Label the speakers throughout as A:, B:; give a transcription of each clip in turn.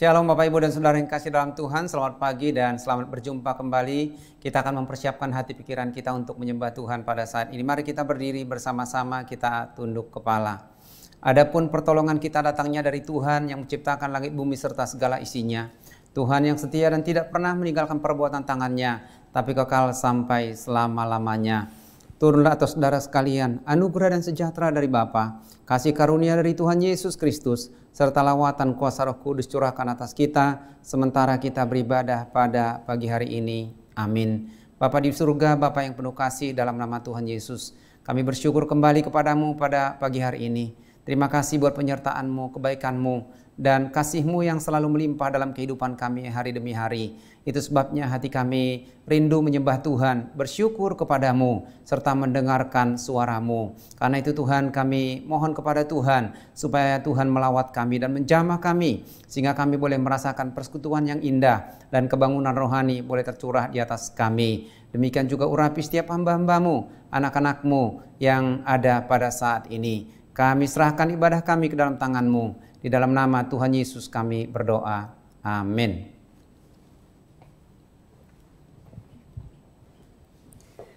A: Shalom Bapak Ibu dan Saudara yang kasih dalam Tuhan, selamat pagi dan selamat berjumpa kembali. Kita akan mempersiapkan hati pikiran kita untuk menyembah Tuhan pada saat ini. Mari kita berdiri bersama-sama, kita tunduk kepala. Adapun pertolongan kita datangnya dari Tuhan yang menciptakan langit bumi serta segala isinya. Tuhan yang setia dan tidak pernah meninggalkan perbuatan tangannya, tapi kekal sampai selama-lamanya. Turunlah atas saudara sekalian, anugerah dan sejahtera dari Bapa, kasih karunia dari Tuhan Yesus Kristus, serta lawatan kuasa Roh Kudus curahkan atas kita, sementara kita beribadah pada pagi hari ini. Amin. Bapa di surga, Bapa yang penuh kasih, dalam nama Tuhan Yesus, kami bersyukur kembali kepadamu pada pagi hari ini. Terima kasih buat penyertaan-Mu, kebaikan-Mu, dan kasih-Mu yang selalu melimpah dalam kehidupan kami hari demi hari. Itu sebabnya hati kami rindu menyembah Tuhan, bersyukur kepadamu, serta mendengarkan suara-Mu. Karena itu Tuhan, kami mohon kepada Tuhan, supaya Tuhan melawat kami dan menjamah kami, sehingga kami boleh merasakan persekutuan yang indah, dan kebangunan rohani boleh tercurah di atas kami. Demikian juga urapi setiap hamba-hamba-Mu, anak-anak-Mu yang ada pada saat ini. Kami serahkan ibadah kami ke dalam tangan-Mu. Di dalam nama Tuhan Yesus kami berdoa. Amin.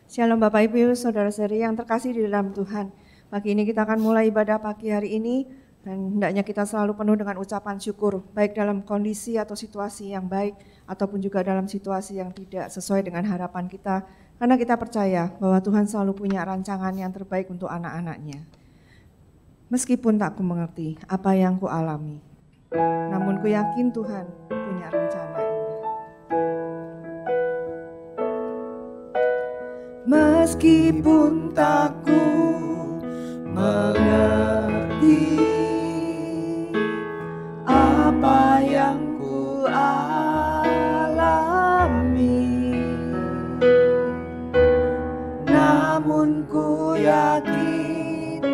B: Shalom Bapak Ibu, Saudara-saudari yang terkasih di dalam Tuhan. Pagi ini kita akan mulai ibadah pagi hari ini, dan hendaknya kita selalu penuh dengan ucapan syukur, baik dalam kondisi atau situasi yang baik, ataupun juga dalam situasi yang tidak sesuai dengan harapan kita. Karena kita percaya bahwa Tuhan selalu punya rancangan yang terbaik untuk anak-anaknya. Meskipun tak ku mengerti apa yang ku alami, namun ku yakin Tuhan punya rencana indah. Meskipun tak ku mengerti apa yang ku alami, namun ku yakin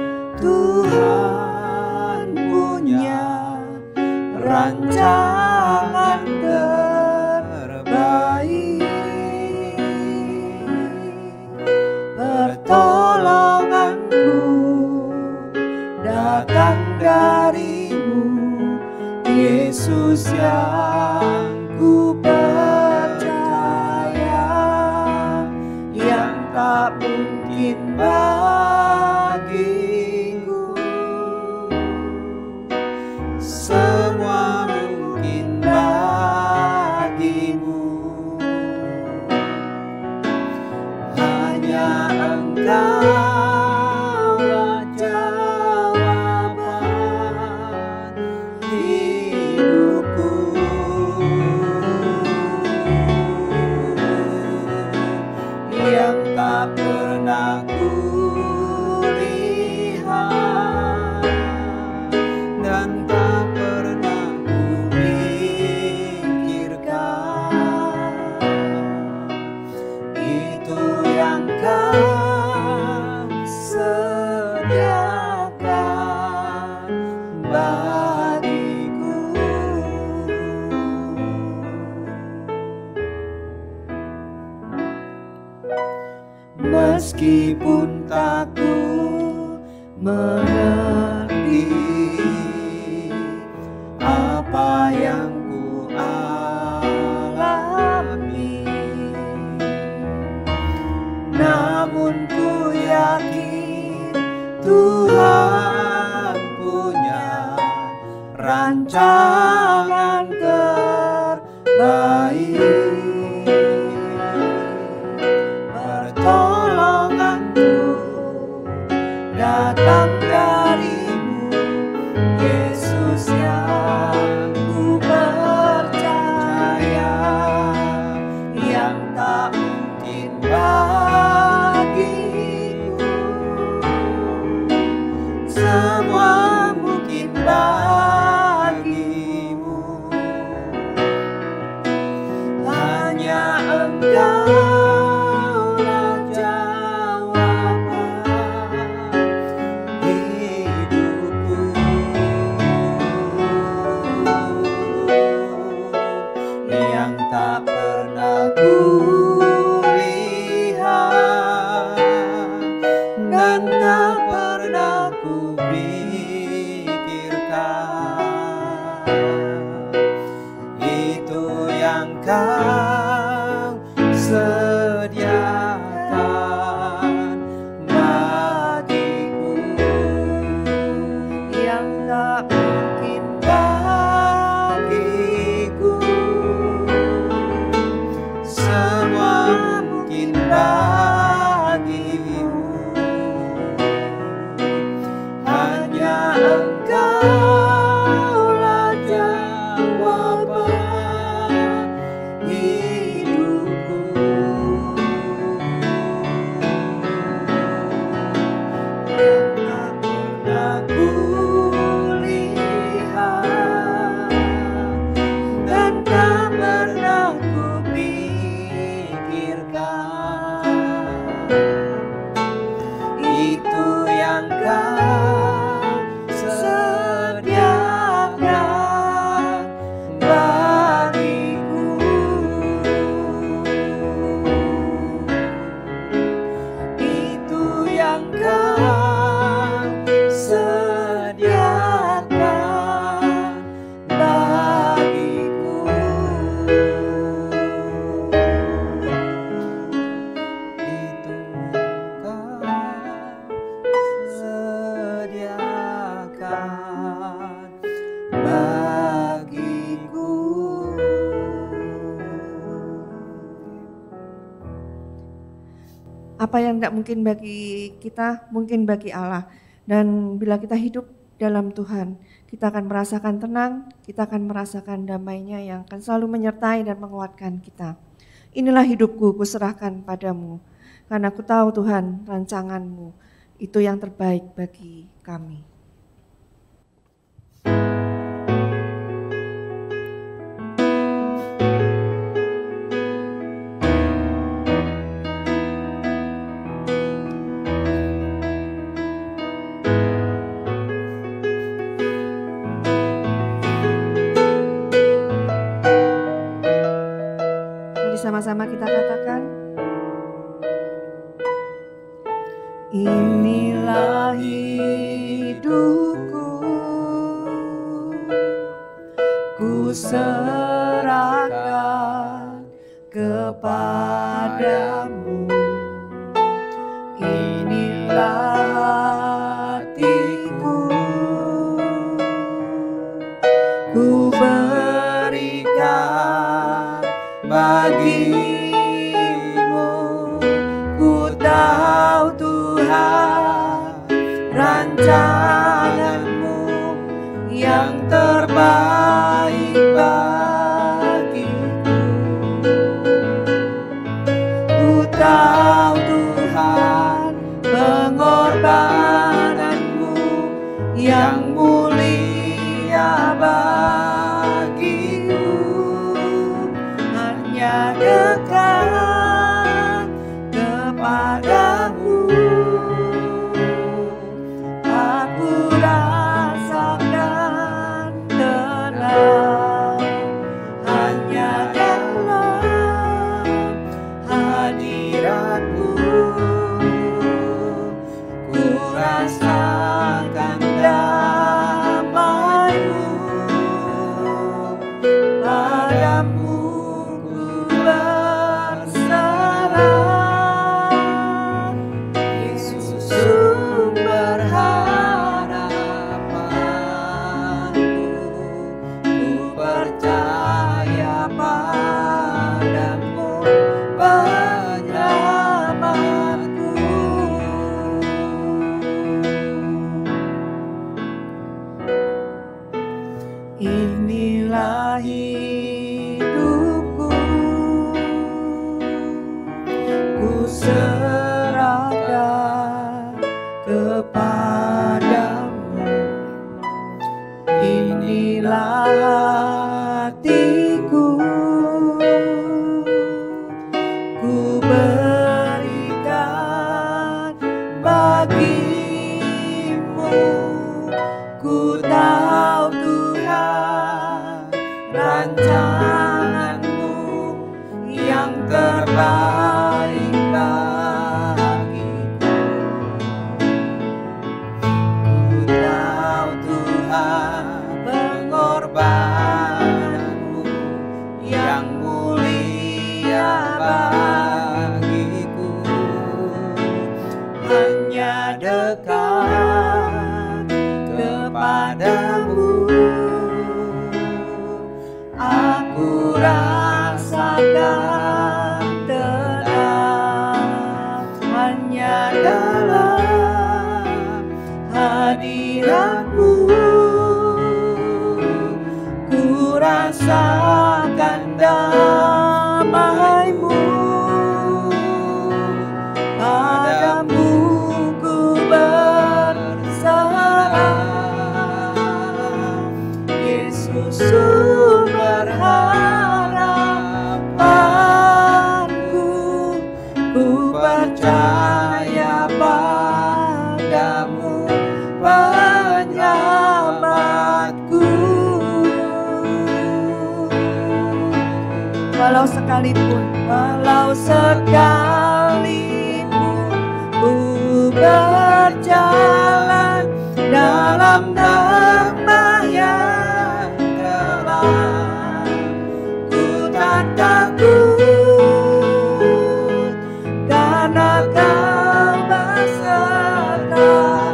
B: Tuhan punya rancangan terbaik. Pertolonganku datang dari-Mu, Yesus yang ku percaya, yang tak mungkin bagiku. Semua mungkin bagimu, hanya Engkaulah jawaban hidupku. Yang tak pernah ku lihat dan tak pernah ku pikirkan, itu yang Kau sediakan bagiku. Meskipun tak ku mengerti apa yang ku alami, namun ku yakin Tuhan punya rancangan terbaik. Pertolonganku datang dari-Mu, Yesus yang ku percaya, yang tak mungkin bagiku. Semua mungkin bagimu, hanya Engkaulah jawaban hidupku. Yang tak pernah ku lihat dan tak pernah ku pikirkan,
C: Engkaulah jawaban hidupku. Yang aku lihat dan tak pernah kupikirkan, itu yang Kau sediakan bagiku. Itu yang Kau sediakan bagiku. Itu yang Kau sediakan bagiku.
B: Apa yang tidak mungkin bagi kita, mungkin bagi Allah. Dan bila kita hidup dalam Tuhan, kita akan merasakan tenang, kita akan merasakan damai-Nya yang akan selalu menyertai dan menguatkan kita. Inilah hidupku, kuserahkan padamu, karena aku tahu Tuhan, rancangan-Mu itu yang terbaik bagi kami. Mari sama-sama kita katakan,
C: Inilah hidupku, ku serahkan kepadamu. Inilah hatiku, ku berikan bagimu. Ku tahu Tuhan, rancangan-Mu yang terbaik bagiku. Ku tahu Tuhan, pengorbanan-Mu yang mulia bagiku. Hanya dekat kepadamu aku rasakan tenang. Hanya dalam hadirat-Mu ku rasakan damai-Mu. Padamu ku berserah, Yesus sumber harapanku. Ku percaya padamu, penyelamatku. Inilah hidupku, ku serahkan kepadamu. Inilah hatiku, ku berikan bagimu. Ku tahu Tuhan, rancangan-Mu yang terbaik bagiku. Ku tahu Tuhan, pengorbanan-Mu yang mulia bagiku. Hanya dekat kepadamu aku rasakan tenang. Hanya dalam hadirat padamu, ku rasakan damai-Mu. Padamu ku berserah, Yesus sumber harapanku. Ku percaya padamu, penyelamatku.
B: Walau sekalipun
C: ku berjalan dalam lembah yang gelap, ku tak takut karena Kau besertaku.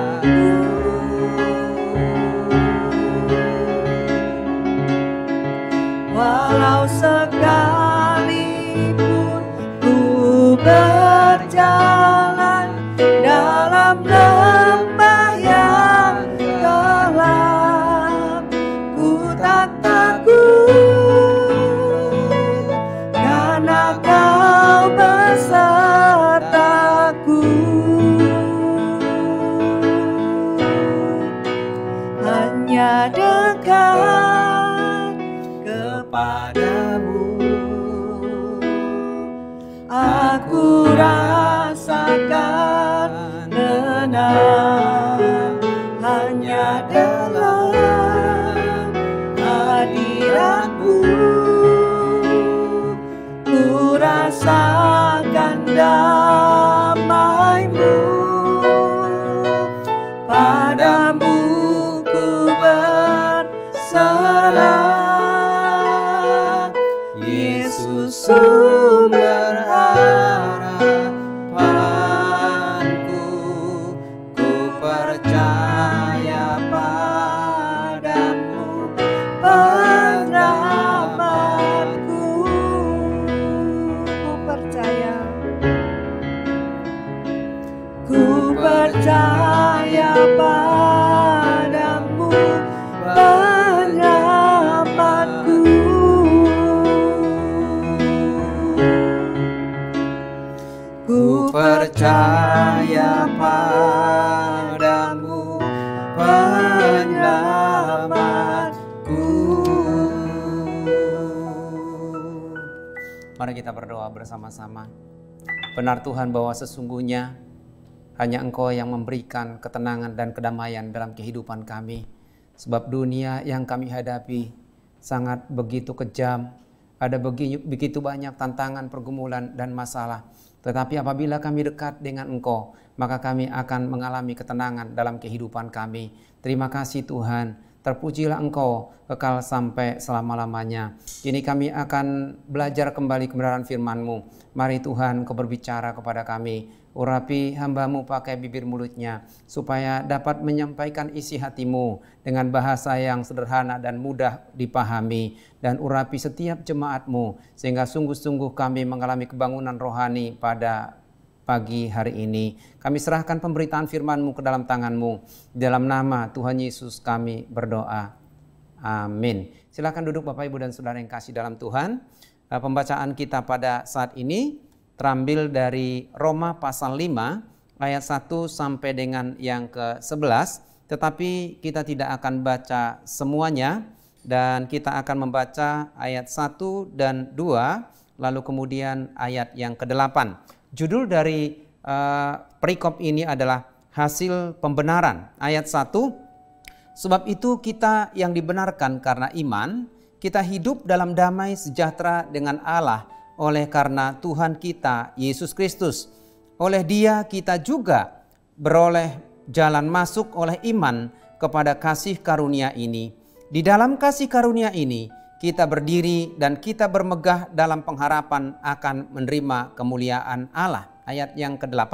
C: Walau sekalipun ku berjalan dalam lembah yang gelap, ku tak takut karena Kau besertaku. Hanya dekat kepadamu aku rasakan tenang, hanya dalam hadirat-Mu ku rasakan damai-Mu. Padamu ku berserah, Yesus sumber harapanku. Ku percaya padamu, penyelamatku.
B: ku percaya,
C: Ku percaya padamu, penyelamatku. Ku percaya padamu, penyelamatku.
A: Mari kita berdoa bersama-sama. Benar Tuhan bahwa sesungguhnya hanya Engkau yang memberikan ketenangan dan kedamaian dalam kehidupan kami. Sebab dunia yang kami hadapi sangat begitu kejam. Ada begitu banyak tantangan, pergumulan, dan masalah. Tetapi apabila kami dekat dengan Engkau, maka kami akan mengalami ketenangan dalam kehidupan kami. Terima kasih Tuhan. Terpujilah Engkau kekal sampai selama-lamanya. Kini kami akan belajar kembali kebenaran firman-Mu. Mari Tuhan Kau berbicara kepada kami. Urapi hamba-Mu pakai bibir mulutnya, supaya dapat menyampaikan isi hati-Mu dengan bahasa yang sederhana dan mudah dipahami. Dan urapi setiap jemaat-Mu, sehingga sungguh-sungguh kami mengalami kebangunan rohani pada pagi hari ini. Kami serahkan pemberitaan firman-Mu ke dalam tangan-Mu. Dalam nama Tuhan Yesus kami berdoa. Amin. Silakan duduk Bapak Ibu dan Saudara yang kasih dalam Tuhan. Pembacaan kita pada saat ini terambil dari Roma pasal 5 ayat 1 sampai dengan yang ke-11. Tetapi kita tidak akan baca semuanya, dan kita akan membaca ayat 1 dan 2, lalu kemudian ayat yang ke-8. Judul dari perikop ini adalah hasil pembenaran. Ayat 1, sebab itu kita yang dibenarkan karena iman, kita hidup dalam damai sejahtera dengan Allah oleh karena Tuhan kita Yesus Kristus. Oleh Dia kita juga beroleh jalan masuk oleh iman kepada kasih karunia ini. Di dalam kasih karunia ini kita berdiri dan kita bermegah dalam pengharapan akan menerima kemuliaan Allah. Ayat yang ke-8,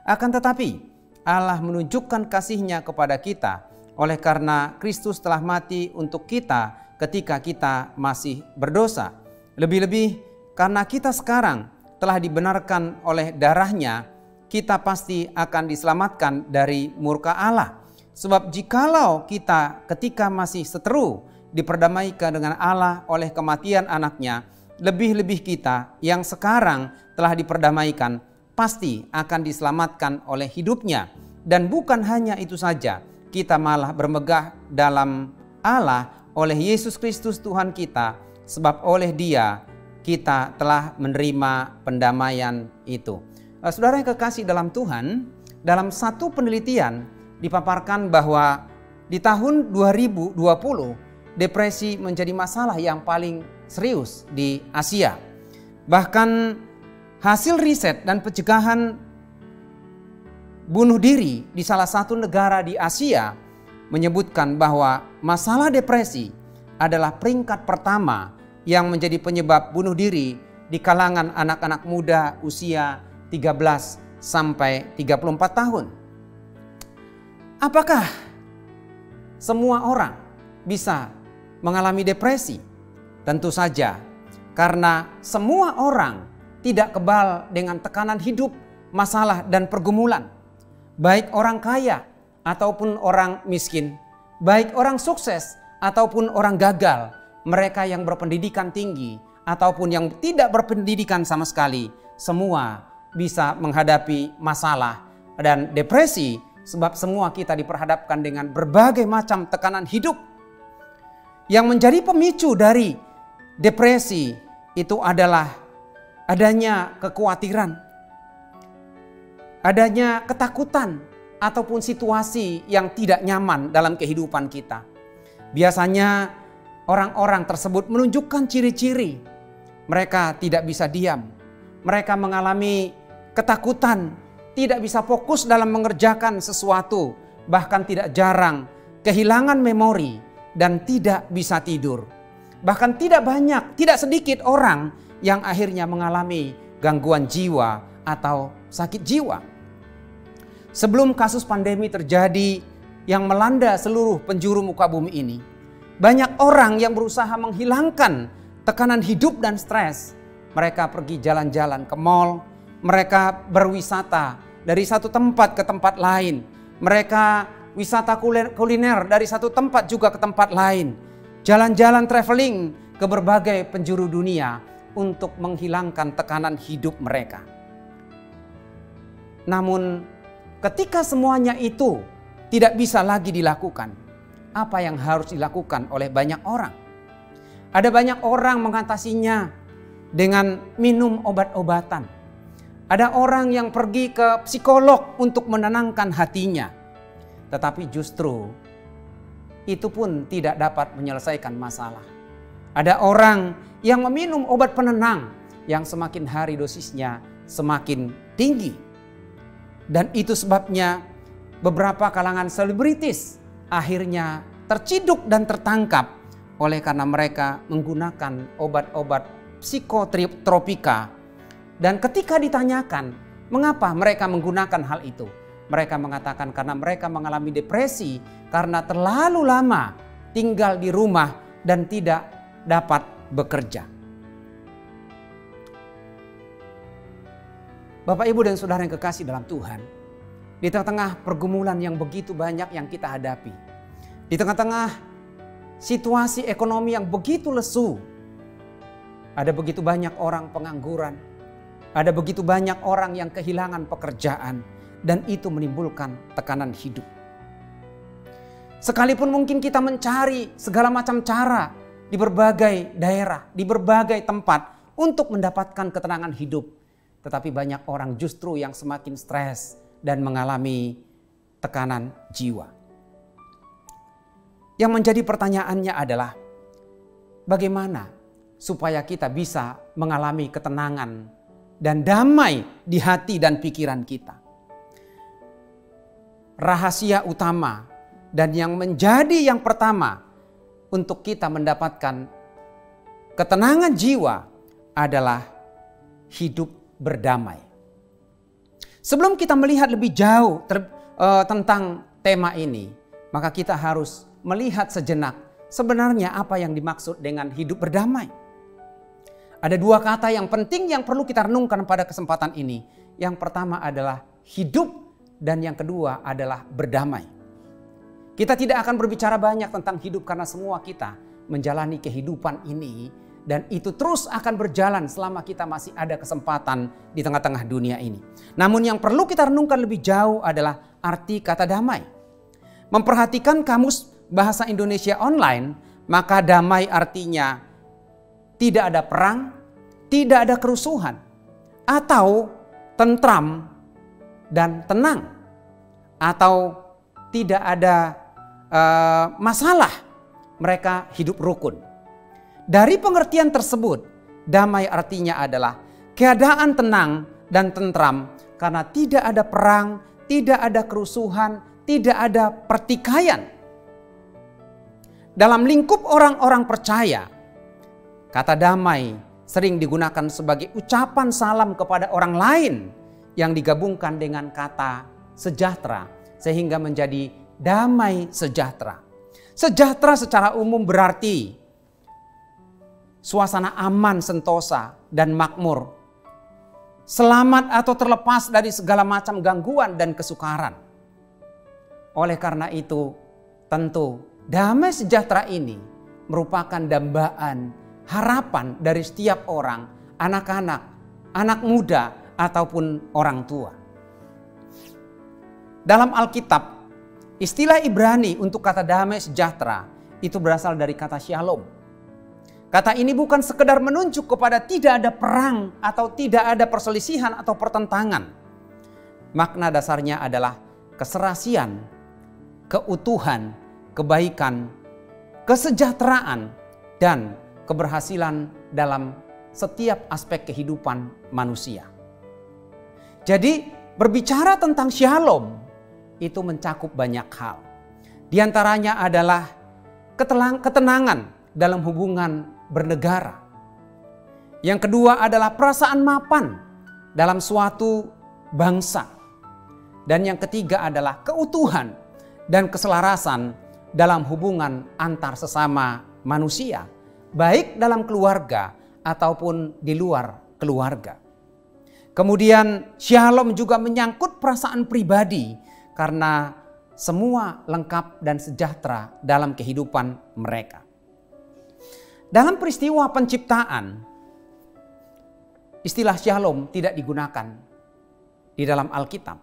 A: akan tetapi Allah menunjukkan kasih-Nya kepada kita oleh karena Kristus telah mati untuk kita ketika kita masih berdosa. Lebih-lebih karena kita sekarang telah dibenarkan oleh darah-Nya, kita pasti akan diselamatkan dari murka Allah. Sebab jikalau kita ketika masih seteru diperdamaikan dengan Allah oleh kematian anaknya, lebih-lebih kita yang sekarang telah diperdamaikan pasti akan diselamatkan oleh hidupnya. Dan bukan hanya itu saja, kita malah bermegah dalam Allah oleh Yesus Kristus Tuhan kita, sebab oleh Dia kita telah menerima pendamaian itu. Saudara yang kekasih dalam Tuhan, dalam satu penelitian dipaparkan bahwa di tahun 2020 depresi menjadi masalah yang paling serius di Asia. Bahkan hasil riset dan pencegahan bunuh diri di salah satu negara di Asia menyebutkan bahwa masalah depresi adalah peringkat pertama yang menjadi penyebab bunuh diri di kalangan anak-anak muda usia 13 sampai 34 tahun. Apakah semua orang bisa mengalami depresi? Tentu saja, karena semua orang tidak kebal dengan tekanan hidup, masalah dan pergumulan. Baik orang kaya ataupun orang miskin, baik orang sukses ataupun orang gagal, mereka yang berpendidikan tinggi ataupun yang tidak berpendidikan sama sekali, semua bisa menghadapi masalah dan depresi. Sebab semua kita diperhadapkan dengan berbagai macam tekanan hidup. Yang menjadi pemicu dari depresi itu adalah adanya kekhawatiran, adanya ketakutan, ataupun situasi yang tidak nyaman dalam kehidupan kita. Biasanya orang-orang tersebut menunjukkan ciri-ciri. Mereka tidak bisa diam. Mereka mengalami ketakutan, tidak bisa fokus dalam mengerjakan sesuatu, bahkan tidak jarang kehilangan memori dan tidak bisa tidur. Bahkan tidak sedikit orang yang akhirnya mengalami gangguan jiwa atau sakit jiwa. Sebelum kasus pandemi terjadi yang melanda seluruh penjuru muka bumi ini, banyak orang yang berusaha menghilangkan tekanan hidup dan stres. Mereka pergi jalan-jalan ke mal, mereka berwisata dari satu tempat ke tempat lain. Mereka wisata kuliner dari satu tempat juga ke tempat lain. Jalan-jalan traveling ke berbagai penjuru dunia untuk menghilangkan tekanan hidup mereka. Namun ketika semuanya itu tidak bisa lagi dilakukan, apa yang harus dilakukan oleh banyak orang? Ada banyak orang mengatasinya dengan minum obat-obatan. Ada orang yang pergi ke psikolog untuk menenangkan hatinya. Tetapi justru itu pun tidak dapat menyelesaikan masalah. Ada orang yang meminum obat penenang yang semakin hari dosisnya semakin tinggi. Dan itu sebabnya beberapa kalangan selebritis akhirnya terciduk dan tertangkap oleh karena mereka menggunakan obat-obat psikotropika. Dan ketika ditanyakan mengapa mereka menggunakan hal itu, mereka mengatakan karena mereka mengalami depresi karena terlalu lama tinggal di rumah dan tidak dapat bekerja. Bapak, Ibu dan Saudara yang kekasih dalam Tuhan, di tengah-tengah pergumulan yang begitu banyak yang kita hadapi, di tengah-tengah situasi ekonomi yang begitu lesu, ada begitu banyak orang pengangguran, ada begitu banyak orang yang kehilangan pekerjaan, dan itu menimbulkan tekanan hidup. Sekalipun mungkin kita mencari segala macam cara di berbagai daerah, di berbagai tempat untuk mendapatkan ketenangan hidup, tetapi banyak orang justru yang semakin stres dan mengalami tekanan jiwa. Yang menjadi pertanyaannya adalah bagaimana supaya kita bisa mengalami ketenangan dan damai di hati dan pikiran kita. Rahasia utama dan yang menjadi yang pertama untuk kita mendapatkan ketenangan jiwa adalah hidup berdamai. Sebelum kita melihat lebih jauh tentang tema ini, maka kita harus melihat sejenak sebenarnya apa yang dimaksud dengan hidup berdamai. Ada dua kata yang penting yang perlu kita renungkan pada kesempatan ini. Yang pertama adalah hidup dan yang kedua adalah berdamai. Kita tidak akan berbicara banyak tentang hidup karena semua kita menjalani kehidupan ini dan itu terus akan berjalan selama kita masih ada kesempatan di tengah-tengah dunia ini. Namun yang perlu kita renungkan lebih jauh adalah arti kata damai. Memperhatikan kamus bahasa Indonesia online, maka damai artinya tidak ada perang, tidak ada kerusuhan, atau tentram dan tenang, atau tidak ada masalah, mereka hidup rukun. Dari pengertian tersebut, damai artinya adalah keadaan tenang dan tentram karena tidak ada perang, tidak ada kerusuhan, tidak ada pertikaian. Dalam lingkup orang-orang percaya, kata damai sering digunakan sebagai ucapan salam kepada orang lain yang digabungkan dengan kata sejahtera sehingga menjadi damai sejahtera. Sejahtera secara umum berarti suasana aman, sentosa, dan makmur. Selamat atau terlepas dari segala macam gangguan dan kesukaran. Oleh karena itu, tentu damai sejahtera ini merupakan dambaan harapan dari setiap orang, anak-anak, anak muda, ataupun orang tua. Dalam Alkitab, istilah Ibrani untuk kata damai sejahtera itu berasal dari kata shalom. Kata ini bukan sekedar menunjuk kepada tidak ada perang atau tidak ada perselisihan atau pertentangan. Makna dasarnya adalah keserasian, keutuhan, kebaikan, kesejahteraan, dan keberhasilan dalam setiap aspek kehidupan manusia. Jadi berbicara tentang shalom itu mencakup banyak hal. Di antaranya adalah ketenangan dalam hubungan bernegara. Yang kedua adalah perasaan mapan dalam suatu bangsa. Dan yang ketiga adalah keutuhan dan keselarasan dalam hubungan antar sesama manusia, baik dalam keluarga ataupun di luar keluarga. Kemudian shalom juga menyangkut perasaan pribadi karena semua lengkap dan sejahtera dalam kehidupan mereka. Dalam peristiwa penciptaan, istilah shalom tidak digunakan di dalam Alkitab.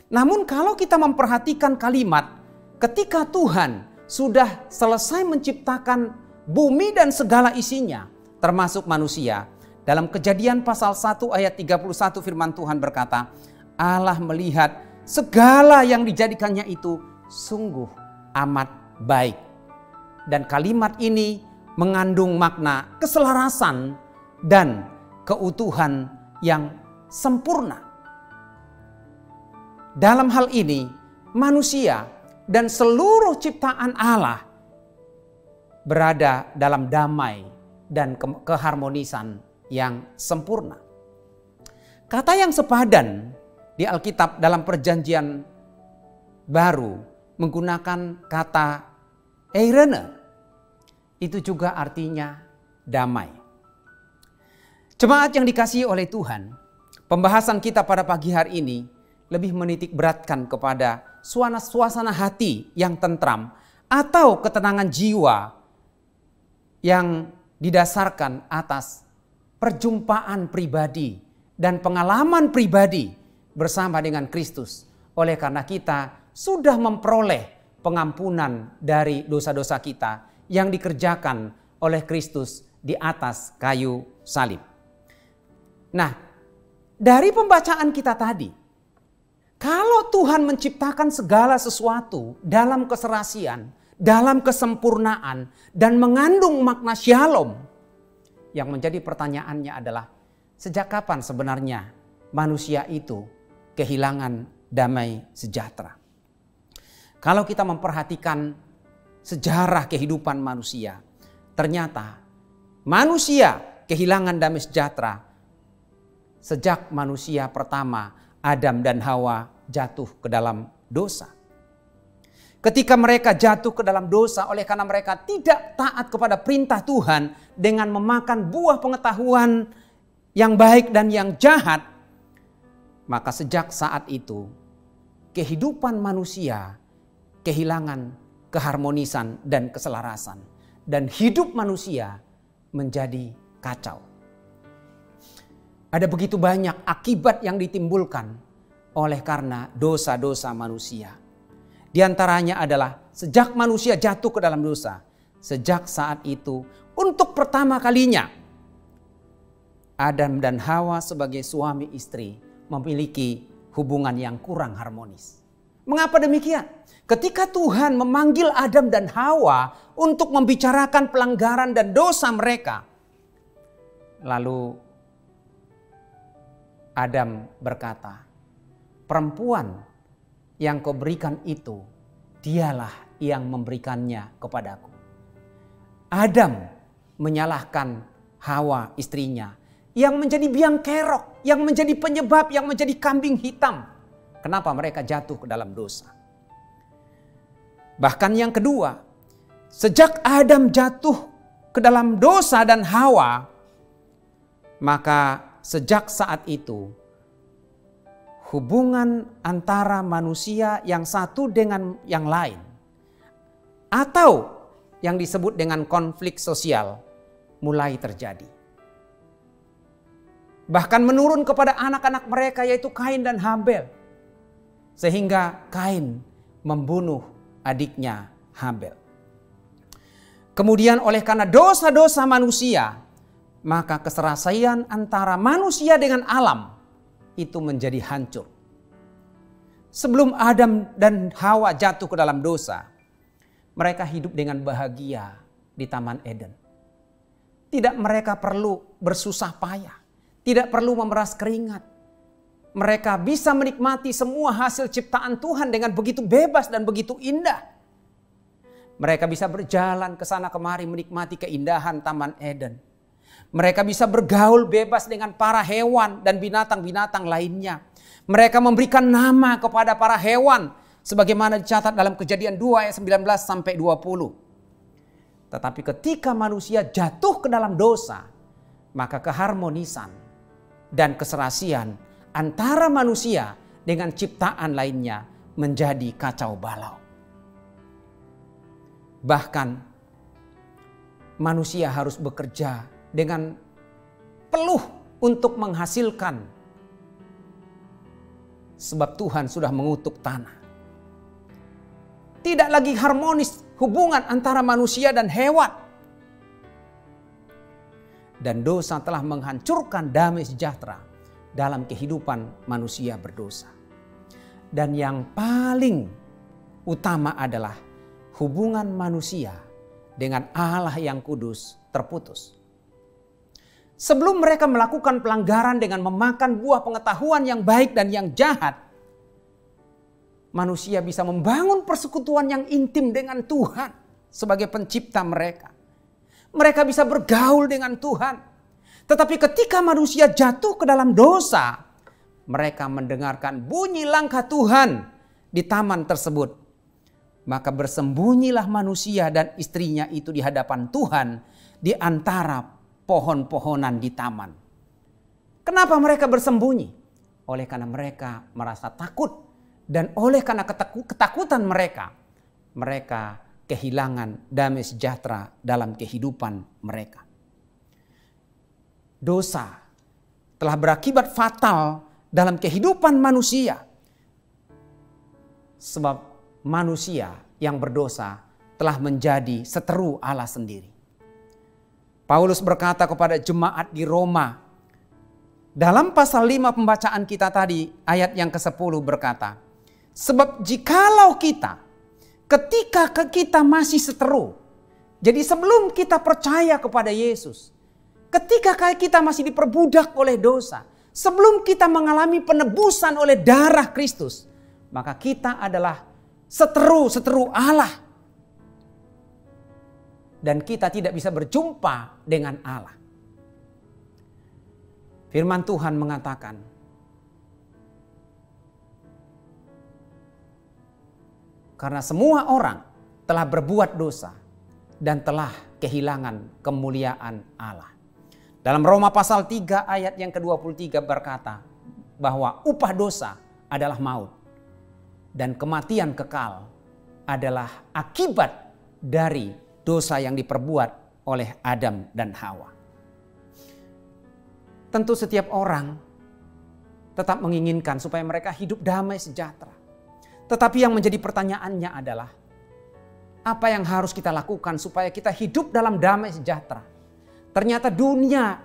A: Namun kalau kita memperhatikan kalimat ketika Tuhan sudah selesai menciptakan bumi dan segala isinya, termasuk manusia, dalam Kejadian pasal 1 ayat 31 firman Tuhan berkata, Allah melihat segala yang dijadikannya itu sungguh amat baik. Dan kalimat ini mengandung makna keselarasan dan keutuhan yang sempurna. Dalam hal ini, manusia dan seluruh ciptaan Allah berada dalam damai dan keharmonisan yang sempurna. Kata yang sepadan di Alkitab dalam Perjanjian Baru menggunakan kata eirene. Itu juga artinya damai. Jemaat yang dikasihi oleh Tuhan, pembahasan kita pada pagi hari ini lebih menitik beratkan kepada suasana hati yang tentram atau ketenangan jiwa yang didasarkan atas perjumpaan pribadi dan pengalaman pribadi bersama dengan Kristus. Oleh karena kita sudah memperoleh pengampunan dari dosa-dosa kita yang dikerjakan oleh Kristus di atas kayu salib. Nah, dari pembacaan kita tadi, kalau Tuhan menciptakan segala sesuatu dalam keserasian, dalam kesempurnaan, dan mengandung makna shalom, yang menjadi pertanyaannya adalah, sejak kapan sebenarnya manusia itu kehilangan damai sejahtera? Kalau kita memperhatikan sejarah kehidupan manusia, ternyata manusia kehilangan damai sejahtera sejak manusia pertama, Adam dan Hawa, jatuh ke dalam dosa. Ketika mereka jatuh ke dalam dosa oleh karena mereka tidak taat kepada perintah Tuhan dengan memakan buah pengetahuan yang baik dan yang jahat, maka sejak saat itu kehidupan manusia kehilangan keharmonisan dan keselarasan. Dan hidup manusia menjadi kacau. Ada begitu banyak akibat yang ditimbulkan oleh karena dosa-dosa manusia. Di antaranya adalah sejak manusia jatuh ke dalam dosa, sejak saat itu untuk pertama kalinya Adam dan Hawa sebagai suami istri memiliki hubungan yang kurang harmonis. Mengapa demikian? Ketika Tuhan memanggil Adam dan Hawa untuk membicarakan pelanggaran dan dosa mereka, lalu Adam berkata, "Perempuan yang kau berikan itu, dialah yang memberikannya kepadaku." Adam menyalahkan Hawa istrinya yang menjadi biang kerok, yang menjadi penyebab, yang menjadi kambing hitam. Kenapa mereka jatuh ke dalam dosa? Bahkan yang kedua, sejak Adam jatuh ke dalam dosa dan Hawa, maka sejak saat itu hubungan antara manusia yang satu dengan yang lain, atau yang disebut dengan konflik sosial, mulai terjadi. Bahkan menurun kepada anak-anak mereka, yaitu Kain dan Habel. Sehingga Kain membunuh adiknya Habel. Kemudian oleh karena dosa-dosa manusia, maka keserasian antara manusia dengan alam itu menjadi hancur. Sebelum Adam dan Hawa jatuh ke dalam dosa, mereka hidup dengan bahagia di Taman Eden. Tidak mereka perlu bersusah payah, tidak perlu memeras keringat. Mereka bisa menikmati semua hasil ciptaan Tuhan dengan begitu bebas dan begitu indah. Mereka bisa berjalan ke sana kemari menikmati keindahan Taman Eden. Mereka bisa bergaul bebas dengan para hewan dan binatang-binatang lainnya. Mereka memberikan nama kepada para hewan sebagaimana dicatat dalam Kejadian 2 ayat 19 sampai 20. Tetapi ketika manusia jatuh ke dalam dosa, maka keharmonisan dan keserasian antara manusia dengan ciptaan lainnya menjadi kacau balau. Bahkan manusia harus bekerja dengan peluh untuk menghasilkan, sebab Tuhan sudah mengutuk tanah. Tidak lagi harmonis hubungan antara manusia dan hewan. Dan dosa telah menghancurkan damai sejahtera dalam kehidupan manusia berdosa. Dan yang paling utama adalah hubungan manusia dengan Allah yang kudus terputus. Sebelum mereka melakukan pelanggaran dengan memakan buah pengetahuan yang baik dan yang jahat, manusia bisa membangun persekutuan yang intim dengan Tuhan sebagai pencipta mereka. Mereka bisa bergaul dengan Tuhan. Tetapi ketika manusia jatuh ke dalam dosa, mereka mendengarkan bunyi langkah Tuhan di taman tersebut. Maka bersembunyilah manusia dan istrinya itu di hadapan Tuhan di antara pohon-pohonan di taman. Kenapa mereka bersembunyi? Oleh karena mereka merasa takut. Dan oleh karena ketakutan mereka, mereka kehilangan damai sejahtera dalam kehidupan mereka. Dosa telah berakibat fatal dalam kehidupan manusia. Sebab manusia yang berdosa telah menjadi seteru Allah sendiri. Paulus berkata kepada jemaat di Roma, dalam pasal 5 pembacaan kita tadi, ayat yang ke-10 berkata, sebab jikalau ketika kita masih seteru, jadi sebelum kita percaya kepada Yesus, ketika kita masih diperbudak oleh dosa, sebelum kita mengalami penebusan oleh darah Kristus, maka kita adalah seteru Allah. Dan kita tidak bisa berjumpa dengan Allah. Firman Tuhan mengatakan, karena semua orang telah berbuat dosa dan telah kehilangan kemuliaan Allah. Dalam Roma pasal 3 ayat yang ke-23 berkata bahwa upah dosa adalah maut dan kematian kekal adalah akibat dari dosa yang diperbuat oleh Adam dan Hawa. Tentu setiap orang tetap menginginkan supaya mereka hidup damai sejahtera. Tetapi yang menjadi pertanyaannya adalah, apa yang harus kita lakukan supaya kita hidup dalam damai sejahtera? Ternyata dunia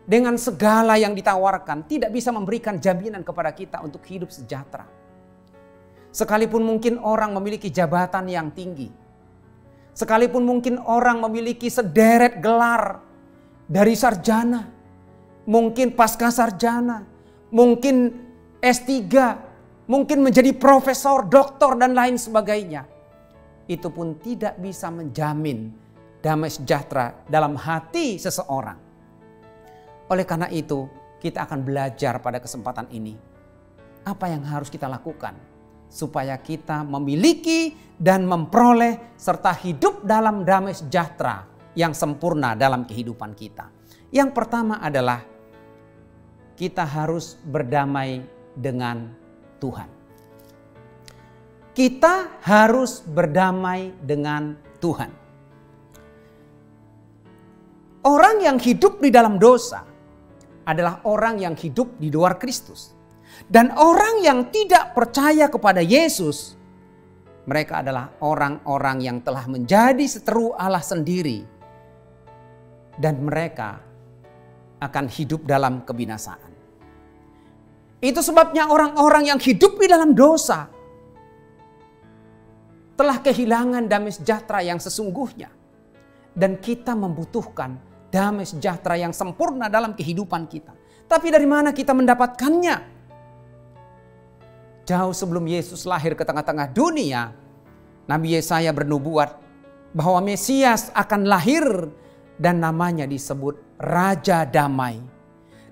A: dengan segala yang ditawarkan tidak bisa memberikan jaminan kepada kita untuk hidup sejahtera. Sekalipun mungkin orang memiliki jabatan yang tinggi, sekalipun mungkin orang memiliki sederet gelar dari sarjana, mungkin pasca sarjana, mungkin S3, mungkin menjadi profesor, doktor dan lain sebagainya, itu pun tidak bisa menjamin damai sejahtera dalam hati seseorang. Oleh karena itu, kita akan belajar pada kesempatan ini apa yang harus kita lakukan supaya kita memiliki dan memperoleh serta hidup dalam damai sejahtera yang sempurna dalam kehidupan kita. Yang pertama adalah kita harus berdamai dengan Tuhan. Kita harus berdamai dengan Tuhan. Orang yang hidup di dalam dosa adalah orang yang hidup di luar Kristus. Dan orang yang tidak percaya kepada Yesus, mereka adalah orang-orang yang telah menjadi seteru Allah sendiri. Dan mereka akan hidup dalam kebinasaan. Itu sebabnya orang-orang yang hidup di dalam dosa telah kehilangan damai sejahtera yang sesungguhnya. Dan kita membutuhkan damai sejahtera yang sempurna dalam kehidupan kita. Tapi dari mana kita mendapatkannya? Jauh sebelum Yesus lahir ke tengah-tengah dunia, Nabi Yesaya bernubuat bahwa Mesias akan lahir dan namanya disebut Raja Damai.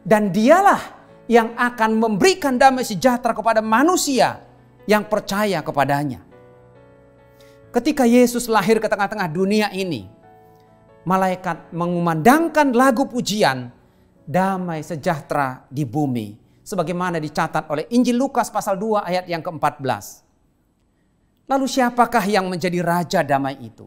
A: Dan dialah yang akan memberikan damai sejahtera kepada manusia yang percaya kepadanya. Ketika Yesus lahir ke tengah-tengah dunia ini, malaikat mengumandangkan lagu pujian damai sejahtera di bumi. Sebagaimana dicatat oleh Injil Lukas pasal 2 ayat yang ke-14. Lalu siapakah yang menjadi Raja Damai itu?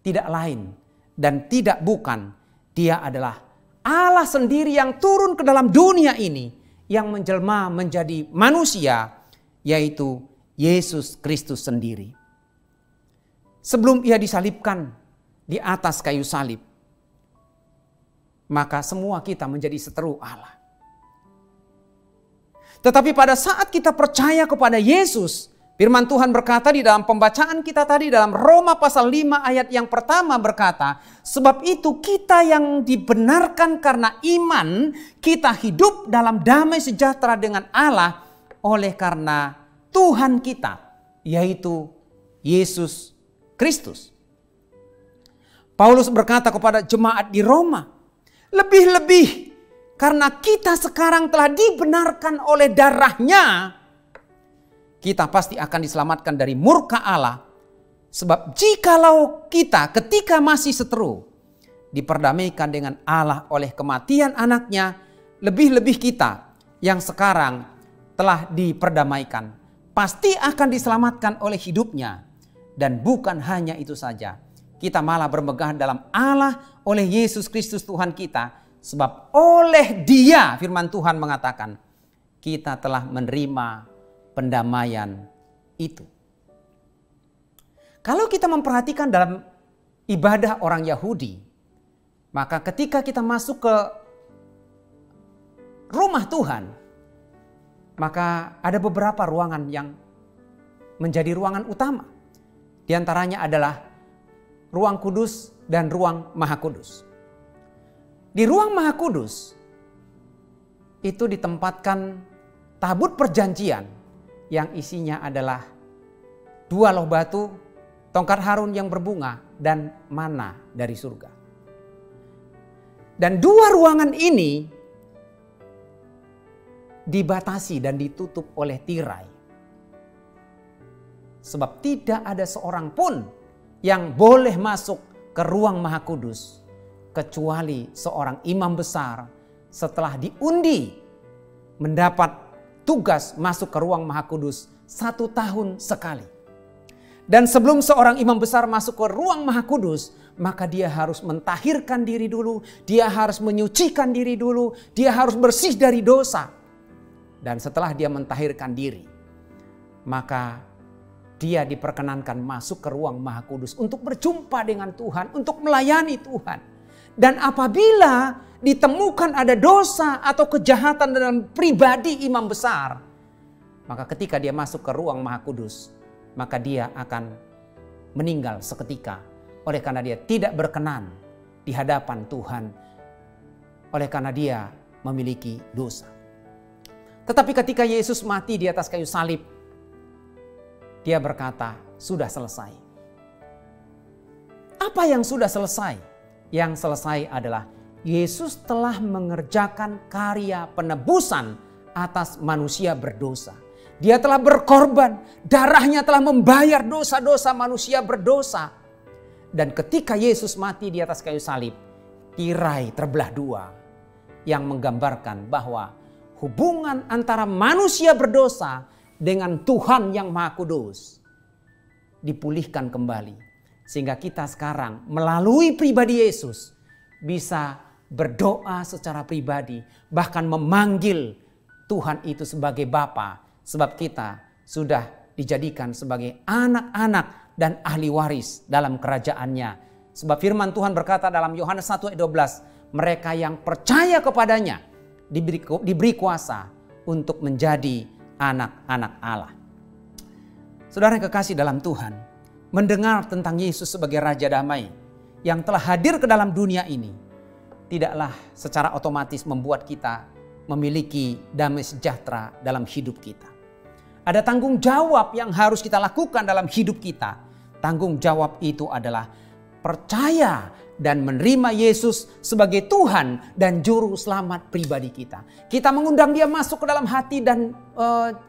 A: Tidak lain dan tidak bukan, dia adalah Allah sendiri yang turun ke dalam dunia ini, yang menjelma menjadi manusia, yaitu Yesus Kristus sendiri. Sebelum ia disalibkan di atas kayu salib, maka semua kita menjadi seteru Allah. Tetapi pada saat kita percaya kepada Yesus, firman Tuhan berkata di dalam pembacaan kita tadi dalam Roma pasal 5 ayat yang pertama berkata, sebab itu kita yang dibenarkan karena iman, kita hidup dalam damai sejahtera dengan Allah oleh karena Tuhan kita, yaitu Yesus Kristus. Paulus berkata kepada jemaat di Roma, lebih-lebih karena kita sekarang telah dibenarkan oleh darahnya, kita pasti akan diselamatkan dari murka Allah. Sebab jikalau kita ketika masih seteru diperdamaikan dengan Allah oleh kematian anaknya, lebih-lebih kita yang sekarang telah diperdamaikan pasti akan diselamatkan oleh hidupnya. Dan bukan hanya itu saja, kita malah bermegah dalam Allah oleh Yesus Kristus Tuhan kita. Sebab oleh Dia, firman Tuhan mengatakan, kita telah menerima pendamaian itu. Kalau kita memperhatikan dalam ibadah orang Yahudi, maka ketika kita masuk ke rumah Tuhan, maka ada beberapa ruangan yang menjadi ruangan utama. Di antaranya adalah ruang kudus dan ruang maha kudus. Di ruang maha kudus itu ditempatkan tabut perjanjian yang isinya adalah 2 loh batu, tongkat Harun yang berbunga, dan mana dari surga. Dan 2 ruangan ini dibatasi dan ditutup oleh tirai. Sebab tidak ada seorang pun yang boleh masuk ke ruang maha kudus kecuali seorang imam besar setelah diundi mendapat tugas masuk ke ruang maha kudus 1 tahun sekali. Dan sebelum seorang imam besar masuk ke ruang Maha Kudus, maka dia harus mentahirkan diri dulu, dia harus menyucikan diri dulu, dia harus bersih dari dosa. Dan setelah dia mentahirkan diri, maka dia diperkenankan masuk ke ruang Maha Kudus untuk berjumpa dengan Tuhan, untuk melayani Tuhan. Dan apabila ditemukan ada dosa atau kejahatan dalam pribadi imam besar, maka ketika dia masuk ke ruang Maha Kudus, maka dia akan meninggal seketika. Oleh karena dia tidak berkenan di hadapan Tuhan. Oleh karena dia memiliki dosa. Tetapi ketika Yesus mati di atas kayu salib, dia berkata, sudah selesai. Apa yang sudah selesai? Yang selesai adalah Yesus telah mengerjakan karya penebusan atas manusia berdosa. Dia telah berkorban, darahnya telah membayar dosa-dosa manusia berdosa. Dan ketika Yesus mati di atas kayu salib, tirai terbelah dua yang menggambarkan bahwa hubungan antara manusia berdosa dengan Tuhan yang Maha Kudus dipulihkan kembali. Sehingga kita sekarang melalui pribadi Yesus bisa berdoa secara pribadi, bahkan memanggil Tuhan itu sebagai Bapa. Sebab kita sudah dijadikan sebagai anak-anak dan ahli waris dalam kerajaannya. Sebab firman Tuhan berkata dalam Yohanes 1 ayat 12, mereka yang percaya kepadanya diberi kuasa untuk menjadi anak-anak Allah. Saudara yang kekasih dalam Tuhan, mendengar tentang Yesus sebagai Raja Damai yang telah hadir ke dalam dunia ini, tidaklah secara otomatis membuat kita memiliki damai sejahtera dalam hidup kita. Ada tanggung jawab yang harus kita lakukan dalam hidup kita. Tanggung jawab itu adalah percaya dan menerima Yesus sebagai Tuhan dan Juru Selamat pribadi kita. Kita mengundang Dia masuk ke dalam hati dan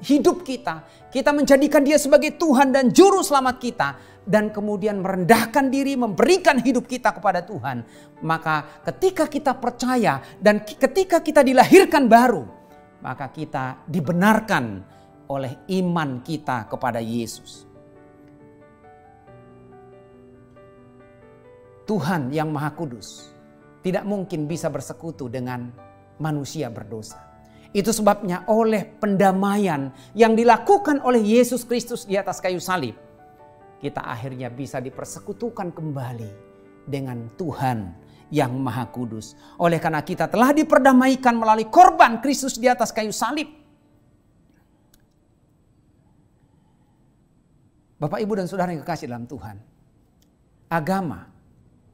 A: hidup kita. Kita menjadikan Dia sebagai Tuhan dan Juru Selamat kita. Dan kemudian merendahkan diri, memberikan hidup kita kepada Tuhan. Maka ketika kita percaya dan ketika kita dilahirkan baru, maka kita dibenarkan oleh iman kita kepada Yesus. Tuhan yang Maha Kudus tidak mungkin bisa bersekutu dengan manusia berdosa. Itu sebabnya oleh pendamaian yang dilakukan oleh Yesus Kristus di atas kayu salib, kita akhirnya bisa dipersekutukan kembali dengan Tuhan yang Maha Kudus. Oleh karena kita telah diperdamaikan melalui korban Kristus di atas kayu salib. Bapak, Ibu, dan Saudara yang kekasih dalam Tuhan, agama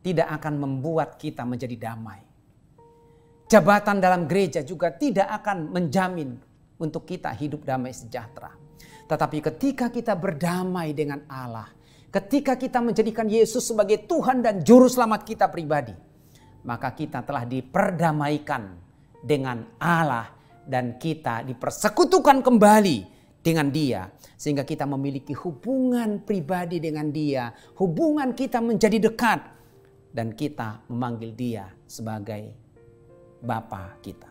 A: tidak akan membuat kita menjadi damai. Jabatan dalam gereja juga tidak akan menjamin untuk kita hidup damai sejahtera. Tetapi ketika kita berdamai dengan Allah, ketika kita menjadikan Yesus sebagai Tuhan dan Juru Selamat kita pribadi, maka kita telah diperdamaikan dengan Allah dan kita dipersekutukan kembali dengan Dia. Sehingga kita memiliki hubungan pribadi dengan Dia. Hubungan kita menjadi dekat. Dan kita memanggil Dia sebagai Bapa kita.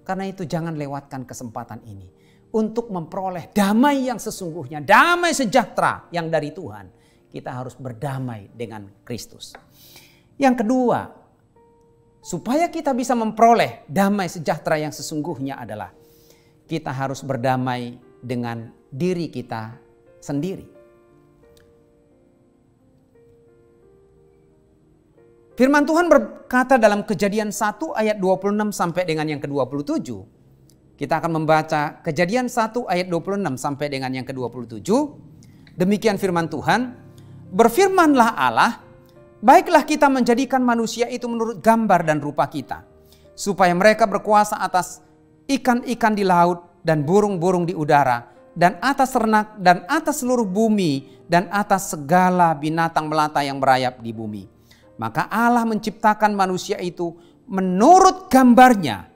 A: Karena itu jangan lewatkan kesempatan ini. Untuk memperoleh damai yang sesungguhnya. Damai sejahtera yang dari Tuhan. Kita harus berdamai dengan Kristus. Yang kedua, supaya kita bisa memperoleh damai sejahtera yang sesungguhnya adalah kita harus berdamai dengan diri kita sendiri. Firman Tuhan berkata dalam Kejadian 1 ayat 26 sampai dengan yang ke-27. Kita akan membaca Kejadian 1 ayat 26 sampai dengan yang ke-27. Demikian firman Tuhan, berfirmanlah Allah, baiklah kita menjadikan manusia itu menurut gambar dan rupa kita, supaya mereka berkuasa atas ikan-ikan di laut dan burung-burung di udara, dan atas ternak, dan atas seluruh bumi, dan atas segala binatang melata yang berayap di bumi. Maka Allah menciptakan manusia itu menurut gambarnya.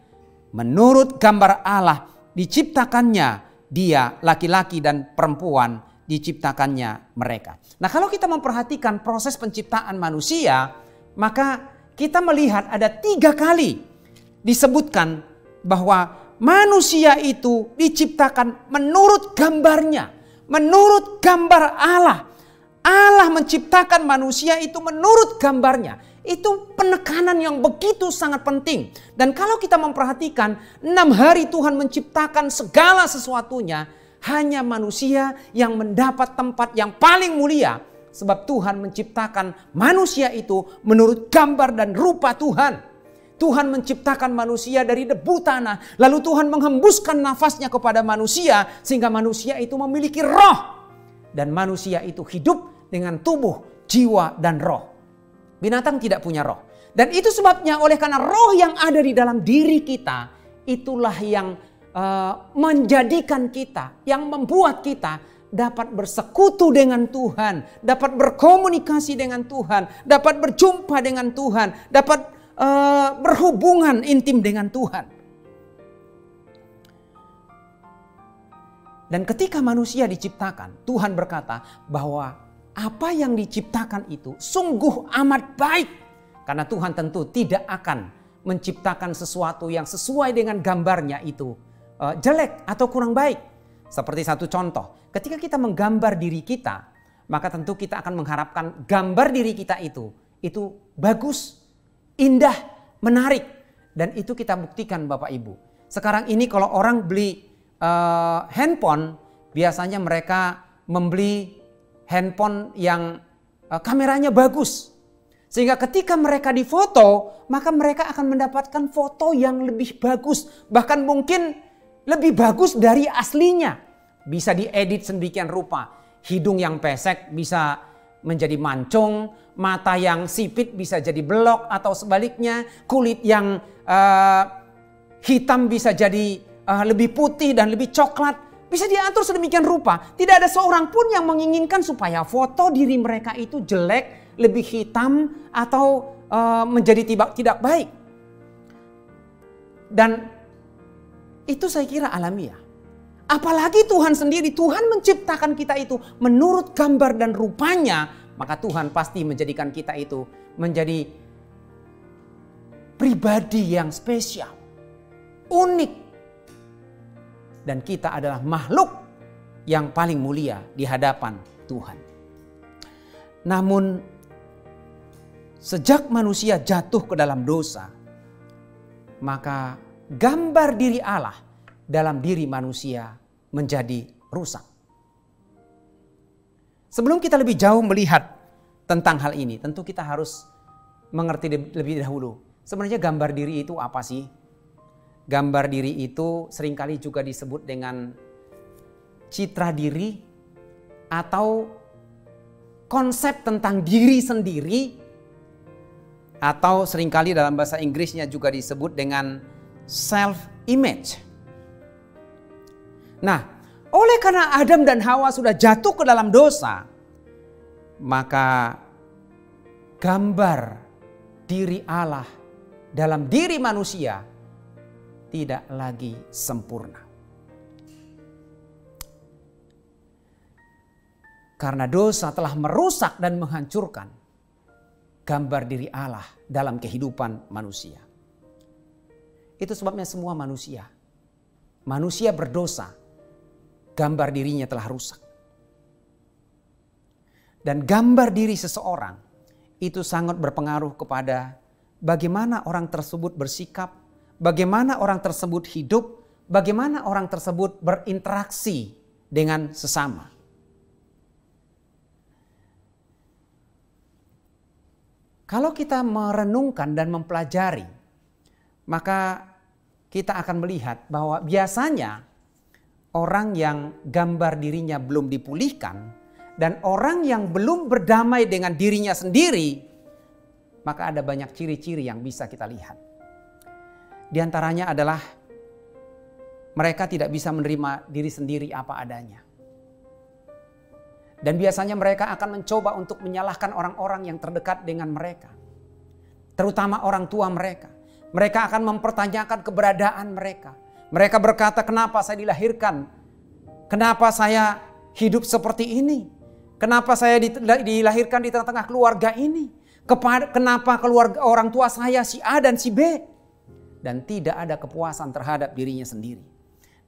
A: Menurut gambar Allah diciptakannya dia, laki-laki dan perempuan diciptakannya mereka. Nah, kalau kita memperhatikan proses penciptaan manusia, maka kita melihat ada 3 kali disebutkan bahwa manusia itu diciptakan menurut gambarnya, menurut gambar Allah. Allah menciptakan manusia itu menurut gambarnya. Itu penekanan yang begitu sangat penting. Dan kalau kita memperhatikan 6 hari Tuhan menciptakan segala sesuatunya. Hanya manusia yang mendapat tempat yang paling mulia. Sebab Tuhan menciptakan manusia itu menurut gambar dan rupa Tuhan. Tuhan menciptakan manusia dari debu tanah. Lalu Tuhan menghembuskan nafasnya kepada manusia. Sehingga manusia itu memiliki roh. Dan manusia itu hidup dengan tubuh, jiwa, dan roh. Binatang tidak punya roh. Dan itu sebabnya oleh karena roh yang ada di dalam diri kita. Itulah yang menjadikan kita, yang membuat kita dapat bersekutu dengan Tuhan. Dapat berkomunikasi dengan Tuhan. Dapat berjumpa dengan Tuhan. Dapat berhubungan intim dengan Tuhan. Dan ketika manusia diciptakan, Tuhan berkata bahwa apa yang diciptakan itu sungguh amat baik. Karena Tuhan tentu tidak akan menciptakan sesuatu yang sesuai dengan gambarnya itu jelek atau kurang baik. Seperti satu contoh, ketika kita menggambar diri kita, maka tentu kita akan mengharapkan gambar diri kita itu bagus, indah, menarik. Dan itu kita buktikan Bapak Ibu. Sekarang ini kalau orang beli handphone, biasanya mereka membeli handphone yang kameranya bagus. Sehingga ketika mereka difoto, maka mereka akan mendapatkan foto yang lebih bagus. Bahkan mungkin lebih bagus dari aslinya. Bisa diedit sedemikian rupa. Hidung yang pesek bisa menjadi mancung. Mata yang sipit bisa jadi belok atau sebaliknya. Kulit yang hitam bisa jadi lebih putih dan lebih coklat. Bisa diatur sedemikian rupa. Tidak ada seorang pun yang menginginkan supaya foto diri mereka itu jelek, lebih hitam, atau menjadi tidak baik. Dan itu saya kira alamiah. Apalagi Tuhan sendiri, Tuhan menciptakan kita itu menurut gambar dan rupanya. Maka Tuhan pasti menjadikan kita itu menjadi pribadi yang spesial, unik. Dan kita adalah makhluk yang paling mulia di hadapan Tuhan. Namun sejak manusia jatuh ke dalam dosa, maka gambar diri Allah dalam diri manusia menjadi rusak. Sebelum kita lebih jauh melihat tentang hal ini, tentu kita harus mengerti lebih dahulu. Sebenarnya gambar diri itu apa sih? Gambar diri itu seringkali juga disebut dengan citra diri atau konsep tentang diri sendiri, atau seringkali dalam bahasa Inggrisnya juga disebut dengan self-image. Nah, oleh karena Adam dan Hawa sudah jatuh ke dalam dosa, maka gambar diri Allah dalam diri manusia tidak lagi sempurna. Karena dosa telah merusak dan menghancurkan gambar diri Allah dalam kehidupan manusia. Itu sebabnya semua manusia berdosa, gambar dirinya telah rusak. Dan gambar diri seseorang itu sangat berpengaruh kepada bagaimana orang tersebut bersikap, bagaimana orang tersebut hidup, bagaimana orang tersebut berinteraksi dengan sesama. Kalau kita merenungkan dan mempelajari, maka kita akan melihat bahwa biasanya orang yang gambar dirinya belum dipulihkan dan orang yang belum berdamai dengan dirinya sendiri, maka ada banyak ciri-ciri yang bisa kita lihat. Di antaranya adalah mereka tidak bisa menerima diri sendiri apa adanya. Dan biasanya mereka akan mencoba untuk menyalahkan orang-orang yang terdekat dengan mereka. Terutama orang tua mereka. Mereka akan mempertanyakan keberadaan mereka. Mereka berkata, kenapa saya dilahirkan? Kenapa saya hidup seperti ini? Kenapa saya dilahirkan di tengah-tengah keluarga ini? Kenapa keluarga orang tua saya si A dan si B? Dan tidak ada kepuasan terhadap dirinya sendiri.